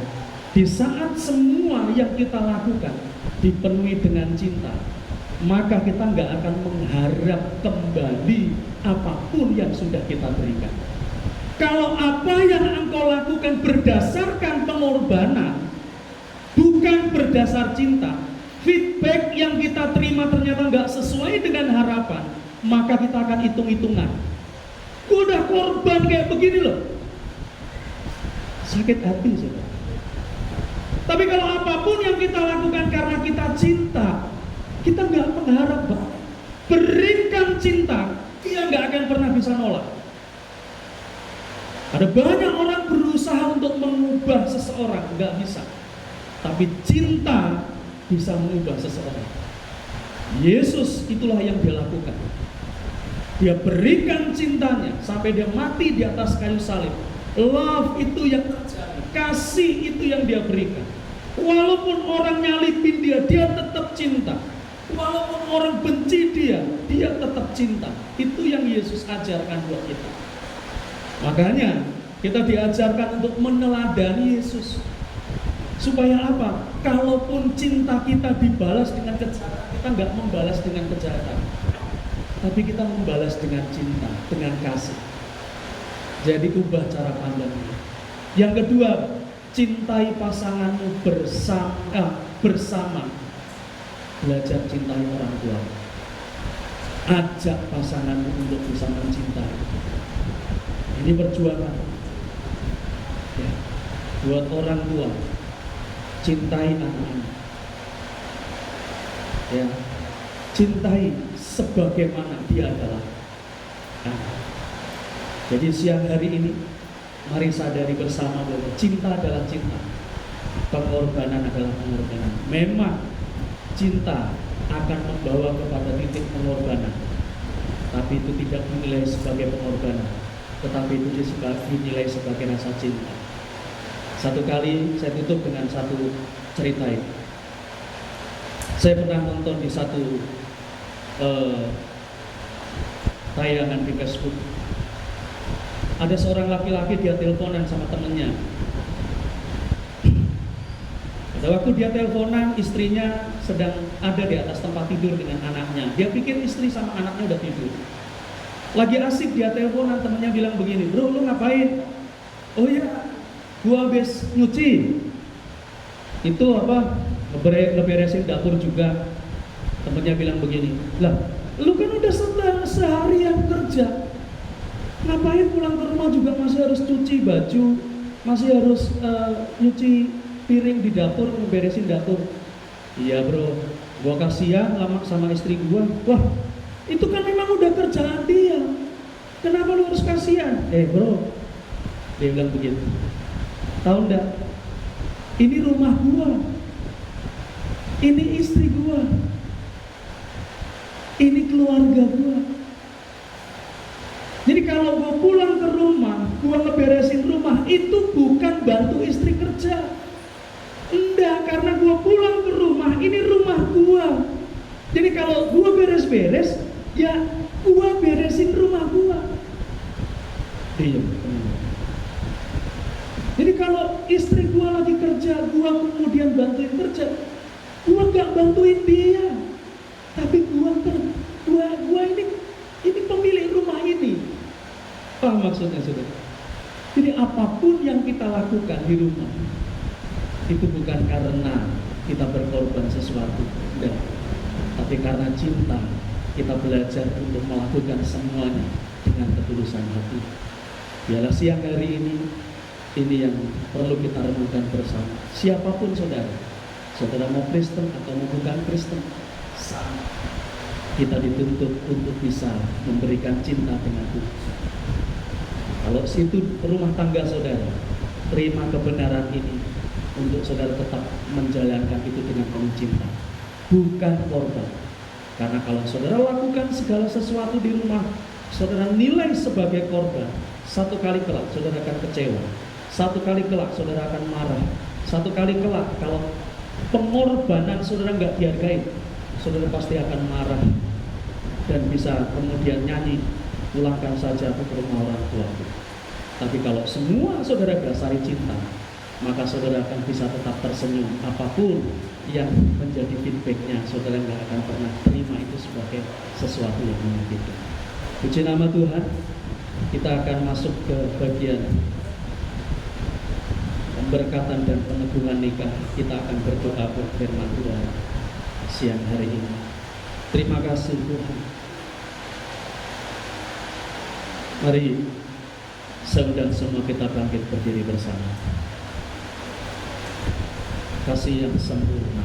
di saat semua yang kita lakukan dipenuhi dengan cinta, maka kita nggak akan mengharap kembali apapun yang sudah kita berikan. Kalau apa yang engkau lakukan berdasarkan pengorbanan, bukan berdasar cinta, feedback yang kita terima ternyata nggak sesuai dengan harapan, maka kita akan hitung-hitungan. Gue udah korban kayak begini loh, sakit hati saudara. Tapi kalau apapun yang kita lakukan karena kita cinta, kita nggak mengharap banget. Berikan cinta, dia nggak akan pernah bisa nolak. Ada banyak orang berusaha untuk mengubah seseorang, nggak bisa. Tapi cinta bisa mengubah seseorang. Yesus itulah yang dia lakukan. Dia berikan cintanya sampai dia mati di atas kayu salib. Love itu yang terjadi, kasih itu yang dia berikan. Walaupun orang nyalipin dia, dia tetap cinta. Walaupun orang benci dia, dia tetap cinta. Itu yang Yesus ajarkan buat kita. Makanya kita diajarkan untuk meneladani Yesus. Supaya apa? Kalaupun cinta kita dibalas dengan kejahatan, kita nggak membalas dengan kejahatan, tapi kita membalas dengan cinta, dengan kasih. Jadi ubah cara pandangnya. Yang kedua, cintai pasanganmu bersama. Belajar cintai orang tua. Ajak pasanganmu untuk bisa mencintai. Ini perjuangan. Ya. Buat orang tua, cintai anak-anak. Ya. Cintai sebagaimana dia adalah anak. Jadi siang hari ini, mari sadari bersama bahwa cinta adalah cinta, pengorbanan adalah pengorbanan. Memang cinta akan membawa kepada titik pengorbanan, tapi itu tidak dinilai sebagai pengorbanan, tetapi itu dinilai sebagai rasa cinta. Satu kali saya tutup dengan satu cerita ini. Saya pernah nonton di satu tayangan di Facebook. Ada seorang laki-laki, dia teleponan sama temennya. Pada waktu dia teleponan, istrinya sedang ada di atas tempat tidur dengan anaknya. Dia pikir istri sama anaknya udah tidur. Lagi asik dia teleponan, temennya bilang begini, "Bro, lu ngapain?" "Oh ya, gua habis nyuci." "Itu apa? Ngeberesin dapur juga." Temennya bilang begini, "Lah, lu kan udah seharian kerja, ngapain pulang ke rumah juga masih harus cuci baju, masih harus nyuci piring di dapur, ngeberesin dapur?" "Iya bro, gua kasihan lama sama istri gua." "Wah, itu kan memang udah kerjaan dia, kenapa lu harus kasihan?" Bro," dia bilang begitu, "tahu enggak, ini rumah gua, ini istri gua, ini keluarga gua. Jadi kalau gua pulang ke rumah, gua ngeberesin rumah, itu bukan bantu istri kerja. Enggak, karena gua pulang ke rumah, ini rumah gua. Jadi kalau gua beres-beres, ya gua beresin rumah gua." Iya. Jadi kalau istri gua lagi kerja, gua kemudian bantuin kerja, gua gak bantuin dia, tapi gua ini pemilik rumah ini. Paham maksudnya saudara? Jadi apapun yang kita lakukan di rumah, itu bukan karena kita berkorban sesuatu, enggak, tapi karena cinta kita belajar untuk melakukan semuanya dengan ketulusan hati. Biarlah siang hari ini yang perlu kita renungkan bersama. Siapapun saudara mau Kristen atau mau bukan Kristen, sama. Kita dituntut untuk bisa memberikan cinta dengan Tuhan. Kalau situ rumah tangga saudara, terima kebenaran ini untuk saudara tetap menjalankan itu dengan penuh cinta, bukan korban. Karena kalau saudara lakukan segala sesuatu di rumah, saudara nilai sebagai korban, satu kali kelak saudara akan kecewa, satu kali kelak saudara akan marah, satu kali kelak kalau pengorbanan saudara nggak dihargai, saudara pasti akan marah dan bisa kemudian nyanyi, "Pulangkan saja aku ke rumah orang tuaku." Tapi kalau semua saudara dasari cinta, maka saudara akan bisa tetap tersenyum. Apapun yang menjadi feedbacknya, saudara nggak akan pernah terima itu sebagai sesuatu yang menyakitkan. Puji nama Tuhan. Kita akan masuk ke bagian pemberkatan dan peneguhan nikah. Kita akan berdoa buat firman Tuhan siang hari ini. Terima kasih Tuhan. Mari saya undang semua kita bangkit berdiri bersama. Kasih yang sempurna.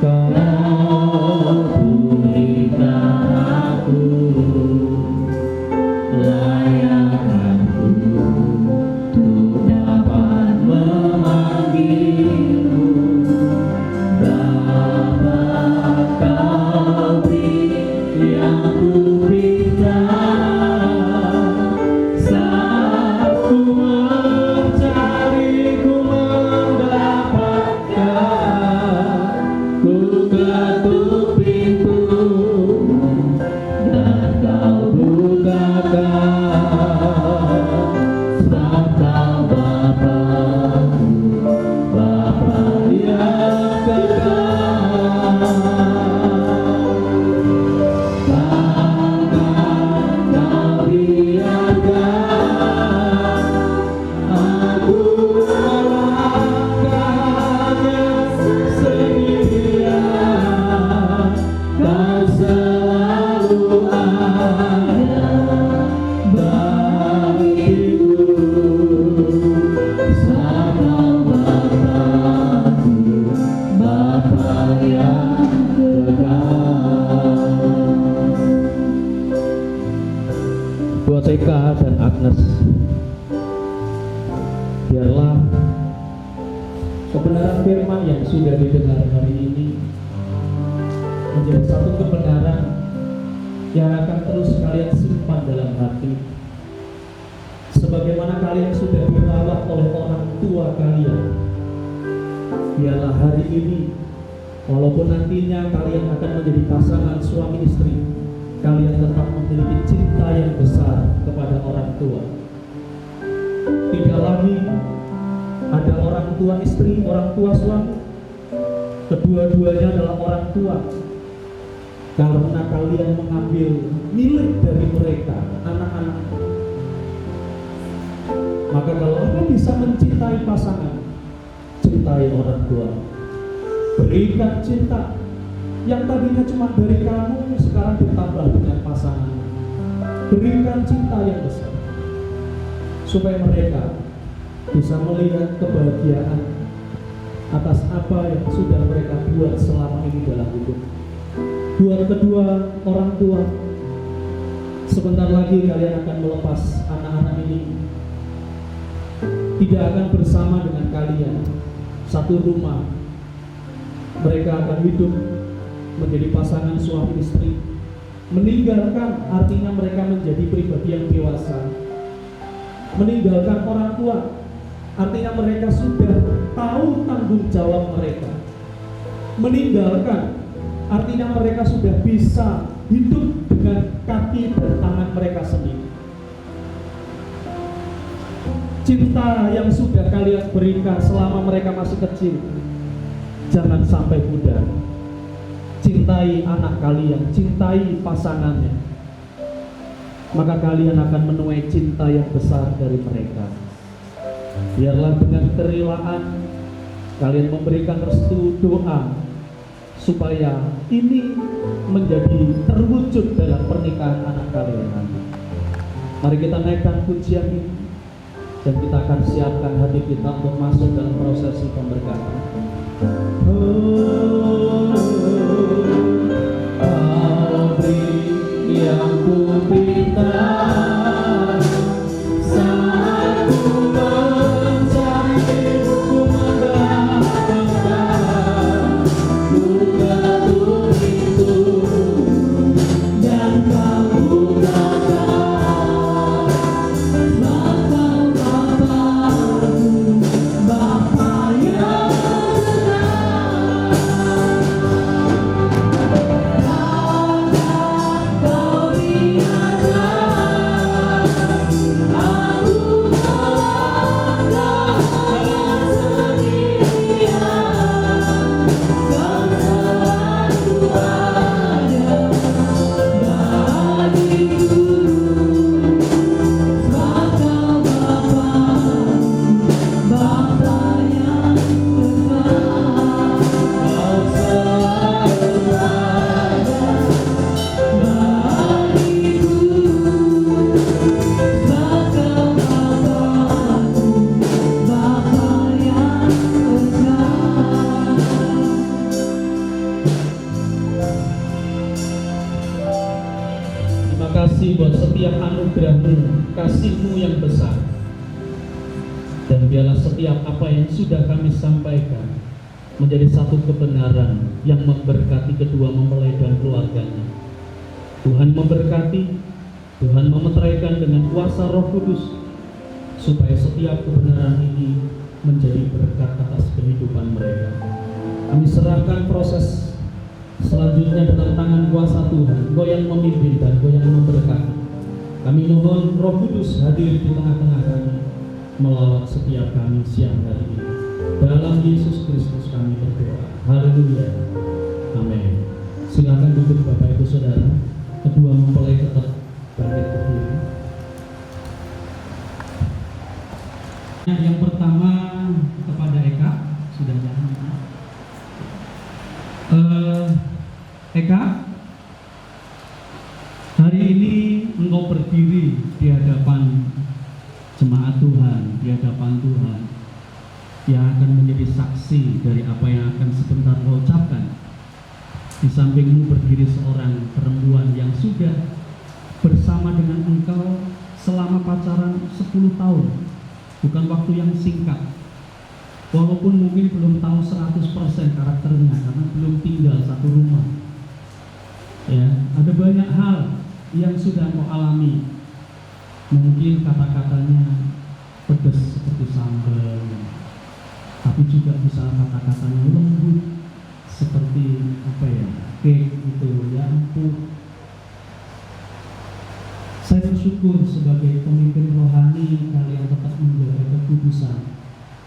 Kau Agnes, biarlah kebenaran firman yang sudah didengar hari ini menjadi satu kebenaran yang akan terus kalian simpan dalam hati, sebagaimana kalian sudah dirawat oleh orang tua kalian. Biarlah hari ini, walaupun nantinya kalian akan menjadi pasangan suami istri, kalian tetap memiliki cinta yang besar kepada orang tua. Tidak lagi ada orang tua istri, orang tua suami, kedua-duanya adalah orang tua. Karena kalian mengambil milik dari mereka, anak-anak. Maka kalau Anda bisa mencintai pasangan, cintai orang tua. Berikan cinta yang tadinya cuma dari kamu, sekarang ditambah dengan pasangan. Berikan cinta yang besar, supaya mereka bisa melihat kebahagiaan atas apa yang sudah mereka buat selama ini dalam hidup. Buat kedua orang tua, sebentar lagi kalian akan melepas anak-anak ini, tidak akan bersama dengan kalian satu rumah. Mereka akan hidup menjadi pasangan suami istri. Meninggalkan artinya mereka menjadi pribadi yang dewasa. Meninggalkan orang tua artinya mereka sudah tahu tanggung jawab mereka. Meninggalkan artinya mereka sudah bisa hidup dengan kaki dan tangan mereka sendiri. Cinta yang sudah kalian berikan selama mereka masih kecil, jangan sampai pudar. Cintai anak kalian, cintai pasangannya, maka kalian akan menuai cinta yang besar dari mereka. Biarlah dengan kerelaan kalian memberikan restu doa, supaya ini menjadi terwujud dalam pernikahan anak kalian nanti. Mari kita naikkan pujian ini, dan kita akan siapkan hati kita untuk masuk dalam prosesi pemberkatan. Kau beri yang ku pinta saat ku mencari, ku mendapatkan, ku ketuk pintu dan kau bukakan. Bapa yang buat setiap anugerah-Mu, kasih-Mu yang besar. Dan biarlah setiap apa yang sudah kami sampaikan menjadi satu kebenaran yang memberkati kedua mempelai dan keluarganya. Tuhan memberkati, Tuhan memeteraikan dengan kuasa Roh Kudus, supaya setiap kebenaran ini menjadi berkat atas kehidupan mereka. Kami serahkan proses selanjutnya dalam tangan kuasa Tuhan. Engkau yang memimpin dan Engkau yang memberkati. Kami mohon Roh Kudus hadir di tengah-tengah kami, melawat setiap kami siang hari ini. Dalam Yesus Kristus kami berdoa. Haleluya. Amin. Silakan duduk Bapak Ibu Saudara. Kedua mempelai tetap bangkit berdiri. Yang pertama kepada Eka, sudah jangan. Eka, hari ini engkau berdiri di hadapan jemaat Tuhan, di hadapan Tuhan, yang akan menjadi saksi dari apa yang akan sebentar kau ucapkan. Di sampingmu berdiri seorang perempuan yang sudah bersama dengan engkau selama pacaran 10 tahun, bukan waktu yang singkat. Walaupun mungkin belum tahu 100% karakternya karena belum tinggal satu rumah. Ya, ada banyak hal yang sudah kau alami. Mungkin kata-katanya pedas seperti sambal, tapi juga bisa kata-katanya lembut seperti apa ya, cake gitu ya, empuk. Saya bersyukur sebagai pemimpin rohani kalian tetap menjaga kekudusan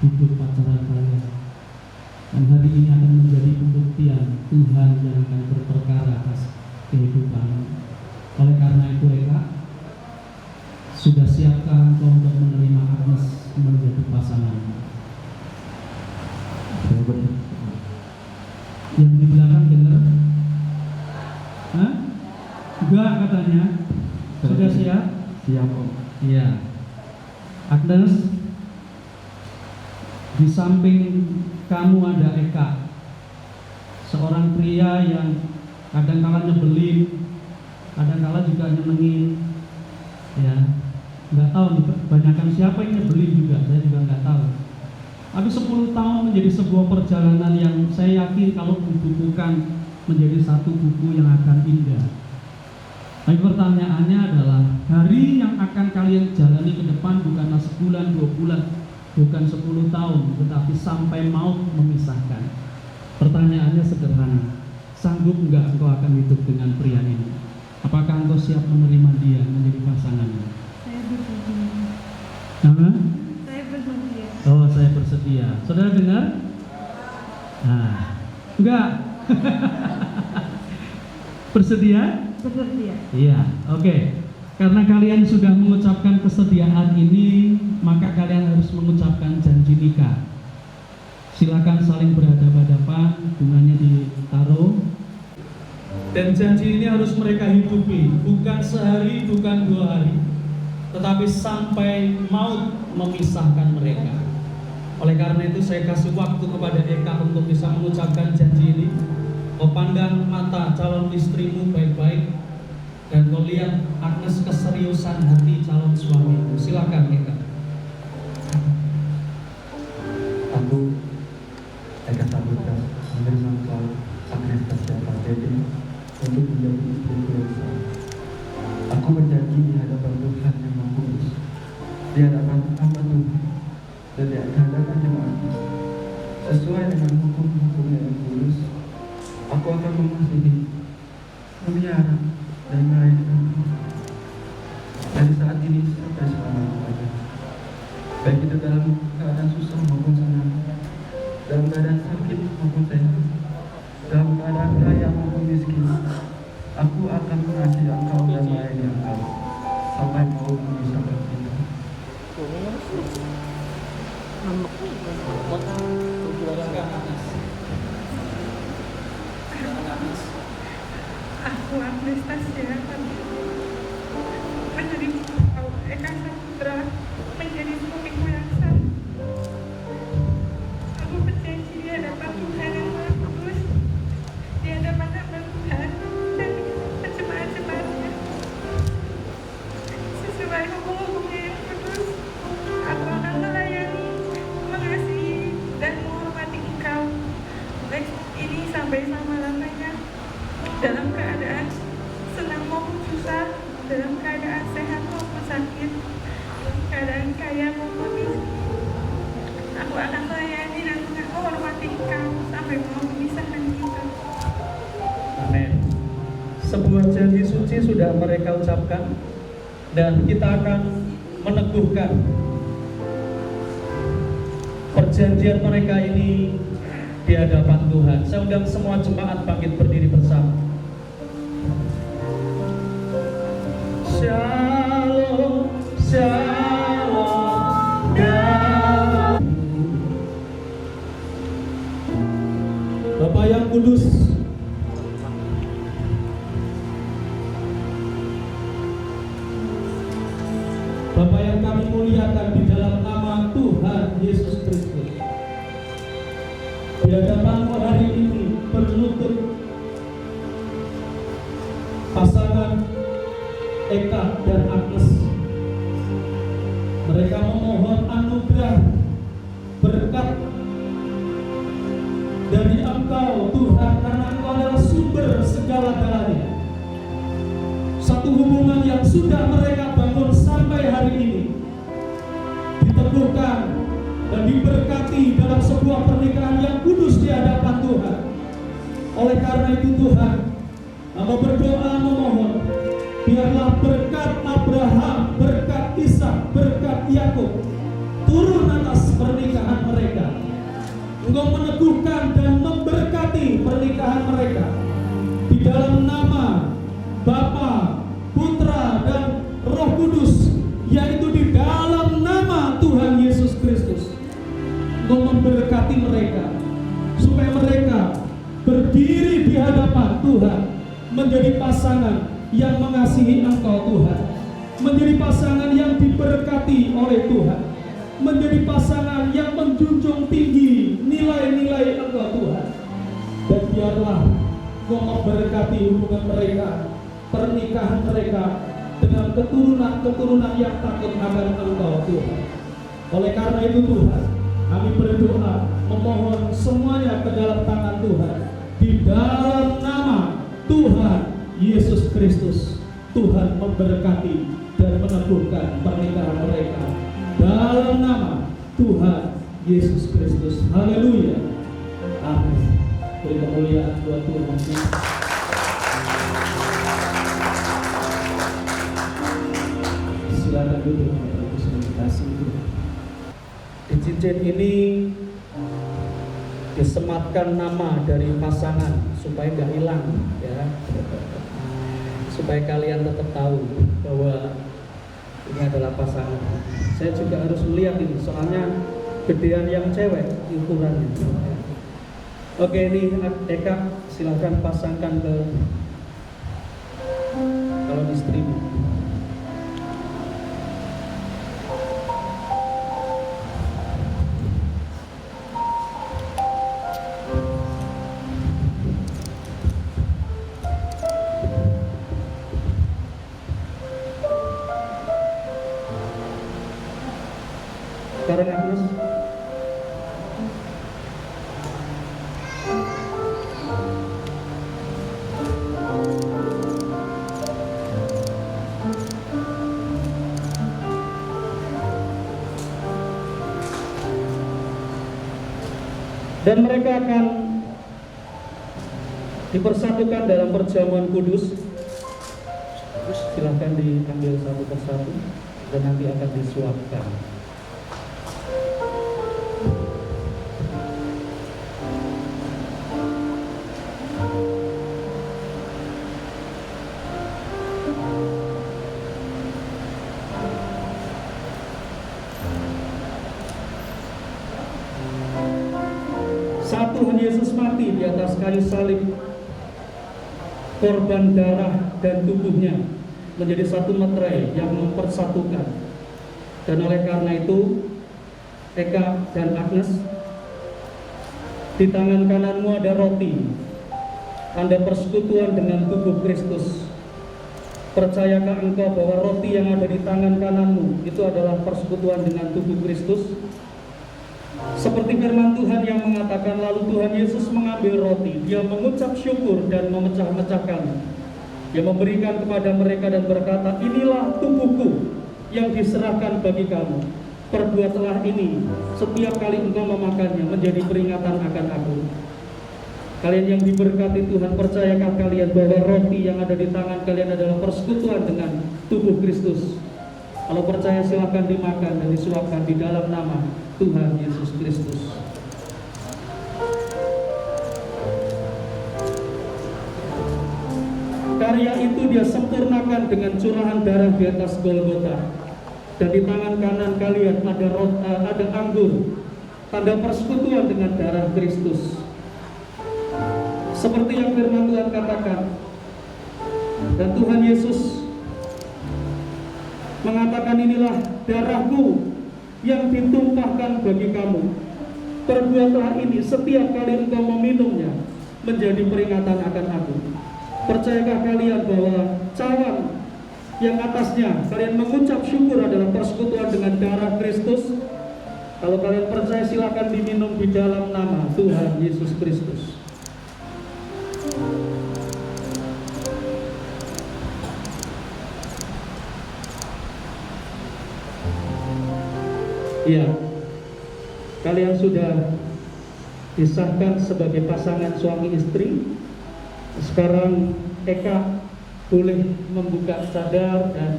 hidup pacaran kalian. Dan hari ini akan menjadi pembuktian Tuhan yang akan berperkara atas kehidupan. Oleh karena itu Eka, sudah siapkah engkau untuk menerima Agnes menjadi pasangan? Yang di belakang dengar? Hah? Enggak katanya. Sudah siap? Siap Om. Iya. Agnes, di samping kamu ada Eka, seorang pria yang kadang-kala nyebelin, kadang-kala juga nyenengin. Ya, nggak tahu nih kebanyakan siapa yang nyebelin juga, saya juga nggak tahu. Tapi 10 tahun menjadi sebuah perjalanan yang saya yakin kalau dibukukan menjadi satu buku yang akan indah. Tapi pertanyaannya adalah, hari yang akan kalian jalani ke depan bukanlah sebulan, 2 bulan, bukan 10 tahun, tetapi sampai maut memisahkan. Pertanyaannya sederhana, sanggup enggak engkau akan hidup dengan pria ini? Apakah engkau siap menerima dia menjadi pasangannya? Saya bersedia. Nama? Saya bersedia. Oh, saya bersedia. Saudara dengar? Nah, enggak. Bersedia? Bersedia. Iya, oke. Karena kalian sudah mengucapkan kesediaan ini, maka kalian harus mengucapkan janji nikah. Silakan saling berhadapan-hadapan, bunganya ditaruh. Dan janji ini harus mereka hidupi, bukan sehari, bukan 2 hari, tetapi sampai maut memisahkan mereka. Oleh karena itu saya kasih waktu kepada Eka untuk bisa mengucapkan janji ini. Kau pandang mata calon istrimu baik-baik, dan kau lihat Agnes keseriusan hati calon suamimu. Silakan Eka. Aku Eka Saputra menerima engkau Agnes Tasya Pardede untuk menjadi istriku yang sah. Aku berjanji di hadapan Tuhan yang Maha Kudus, di hadapan hamba Tuhan, dan di hadapan jemaat, sesuai dengan hukum-hukumnya yang kudus, aku akan mengasihi, memelihara, dan melayani kamu dari saat ini sampai selama-lamanya, baik itu dalam keadaan susah maupun senang, dalam keadaan sakit maupun sehat, dalam keadaan kaya maupun miskin. Aku akan mengasihi engkau dan melayani engkau sampai maut memisahkan kita. Aku Agnes Tasya menjadi Eka Saputra menjadi suamiku yang sah. Aku berjanji di hadapan Tuhan yang Maha Kudus, di hadapan hamba Tuhan dan jemaat-jemaatnya, sesuai hukum-hukumnya yang kudus, aku akan melayani, mengasihi, dan menghormati engkau baik ini sampai selama-lamanya, dalam keadaan senang maupun susah, dalam keadaan sehat maupun sakit, dalam keadaan kaya maupun miskin. Aku akan melayani dan menghormati engkau sampai mau memisahkan kita. Amin. Sebuah janji suci sudah mereka ucapkan, dan kita akan meneguhkan perjanjian mereka ini di hadapan Tuhan. Saya undang semua jemaat bangkit berdiri bersama. Shalom, shalom, damai. Bapa yang kudus, Bapa yang kami muliakan di dalam nama Tuhan Yesus Kristus, di hadapan-Mu hari ini berlutut pasangan Eka dan Agnes Mereka memohon anugerah berkat dari Engkau Tuhan, karena Engkau adalah sumber segala-galanya. Satu hubungan yang sudah mereka bangun sampai hari ini diteguhkan dan diberkati dalam sebuah pernikahan yang kudus di hadapan Tuhan. Oleh karena itu Tuhan, hamba berdoa memohon, biarlah berkat Abraham, berkat Ishak, berkat Yakub turun atas pernikahan mereka. Engkau meneguhkan dan memberkati pernikahan mereka di dalam nama Bapa, Putra, dan Roh Kudus, yaitu di dalam nama Tuhan Yesus Kristus. Engkau memberkati mereka supaya mereka berdiri di hadapan Tuhan menjadi pasangan yang mengasihi Engkau Tuhan, menjadi pasangan yang diberkati oleh Tuhan, menjadi pasangan yang menjunjung tinggi nilai-nilai Engkau Tuhan. Dan biarlah Engkau memberkati hubungan mereka, pernikahan mereka dengan keturunan-keturunan yang takut akan Engkau Tuhan. Oleh karena itu Tuhan, kami berdoa memohon semuanya ke dalam tangan Tuhan, di dalam nama Tuhan Yesus Kristus. Tuhan memberkati dan meneguhkan pernikahan mereka dalam nama Tuhan Yesus Kristus. Haleluya. Amin. Beri kemuliaan buat Tuhan. Silakan duduk, Bapak Ibu sekalian kasih. Di cincin ini disematkan nama dari pasangan supaya nggak hilang, ya, supaya kalian tetap tahu bahwa ini adalah pasangan. Saya juga harus melihat ini, soalnya gedean yang cewek ukurannya. Oke, ini Eka, silakan pasangkan ke kalau di streaming. Sekarang Agnes. Dan mereka akan dipersatukan dalam perjamuan kudus. Silahkan diambil satu persatu dan nanti akan disuapkan. Saat Tuhan Yesus mati di atas kayu salib, korban darah dan tubuhnya menjadi satu meterai yang mempersatukan. Dan oleh karena itu, Eka dan Agnes, di tangan kananmu ada roti, tanda persekutuan dengan tubuh Kristus. Percayakah engkau bahwa roti yang ada di tangan kananmu itu adalah persekutuan dengan tubuh Kristus? Seperti firman Tuhan yang mengatakan, lalu Tuhan Yesus mengambil roti, dia mengucap syukur dan memecah-mecahkan. Dia memberikan kepada mereka dan berkata, inilah tubuhku yang diserahkan bagi kamu. Perbuatlah ini setiap kali engkau memakannya menjadi peringatan akan aku. Kalian yang diberkati Tuhan, percayakah kalian bahwa roti yang ada di tangan kalian adalah persekutuan dengan tubuh Kristus? Kalau percaya silahkan dimakan dan disuapkan di dalam nama Tuhan Yesus Kristus. Karya itu dia sempurnakan dengan curahan darah di atas Golgota. Dan di tangan kanan kalian ada anggur, tanda persekutuan dengan darah Kristus. Seperti yang firman Tuhan katakan, dan Tuhan Yesus mengatakan, inilah darahku yang ditumpahkan bagi kamu. Perbuatlah ini setiap kali engkau meminumnya menjadi peringatan akan aku. Percayakah kalian bahwa cawan yang atasnya kalian mengucap syukur adalah persekutuan dengan darah Kristus. Kalau kalian percaya silakan diminum di dalam nama Tuhan Yesus Kristus. Iya, kalian sudah disahkan sebagai pasangan suami istri. Sekarang Eka boleh membuka cadar dan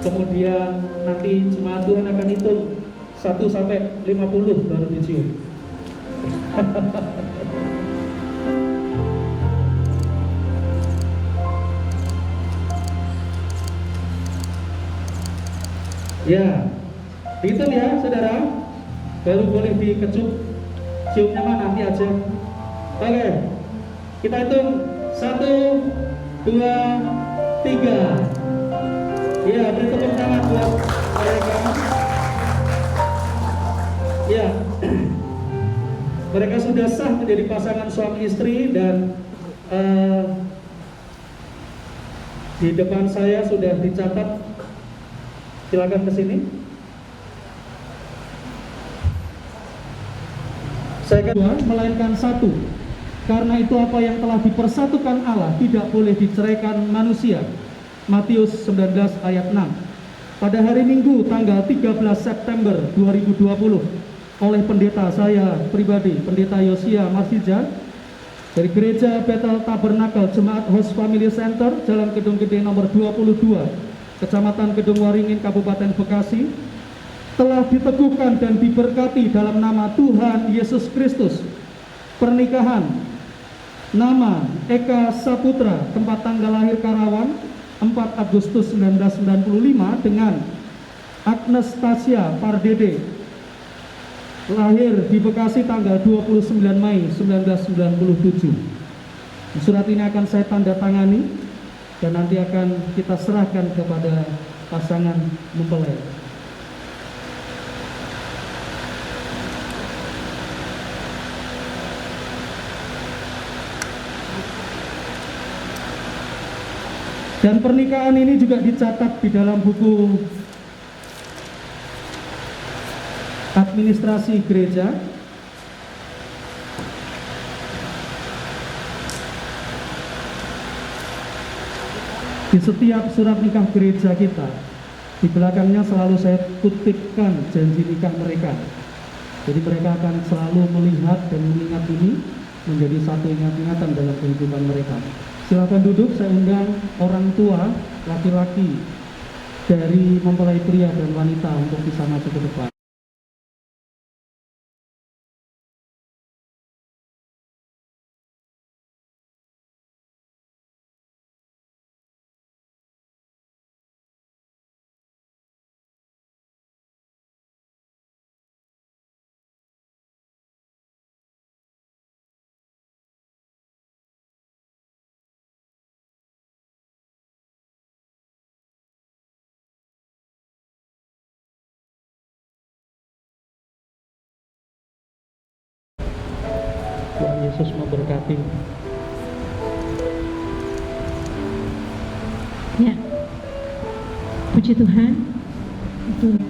kemudian nanti jemaat Tuhan akan hitung 1 sampai 50 baru dicium. Ya, hitung ya saudara, baru boleh dikecup. Ciumnya mah nanti aja. Oke, kita hitung 1, 2, 3. Ya, beri tepuk tangan buat mereka. Ya, mereka sudah sah menjadi pasangan suami istri dan di depan saya sudah dicatat. Silakan ke sini. Saya kedua, melainkan satu. Karena itu apa yang telah dipersatukan Allah tidak boleh diceraikan manusia. Matius 19 ayat 6. Pada hari Minggu tanggal 13 September 2020 oleh pendeta saya pribadi, Pendeta Yosia Marsija dari Gereja Bethel Tabernakel Jemaat Host Family Center, Jalan Gedung Gede nomor 22, Kecamatan Gedung Waringin, Kabupaten Bekasi, telah diteguhkan dan diberkati dalam nama Tuhan Yesus Kristus. Pernikahan nama Eka Saputra, tempat tanggal lahir Karawang 4 Agustus 1995 dengan Agnes Tasya Pardede, lahir di Bekasi tanggal 29 Mei 1997. Surat ini akan saya tanda tangani dan nanti akan kita serahkan kepada pasangan mempelai. Dan pernikahan ini juga dicatat di dalam buku administrasi gereja. Di setiap surat nikah gereja kita, di belakangnya selalu saya kutipkan janji nikah mereka. Jadi mereka akan selalu melihat dan mengingat ini menjadi satu ingatan dalam kehidupan mereka. Silakan duduk, saya undang orang tua laki-laki dari mempelai pria dan wanita untuk bisa masuk ke depan. Tuhan Yesus memberkati. Ya, puji Tuhan. Itu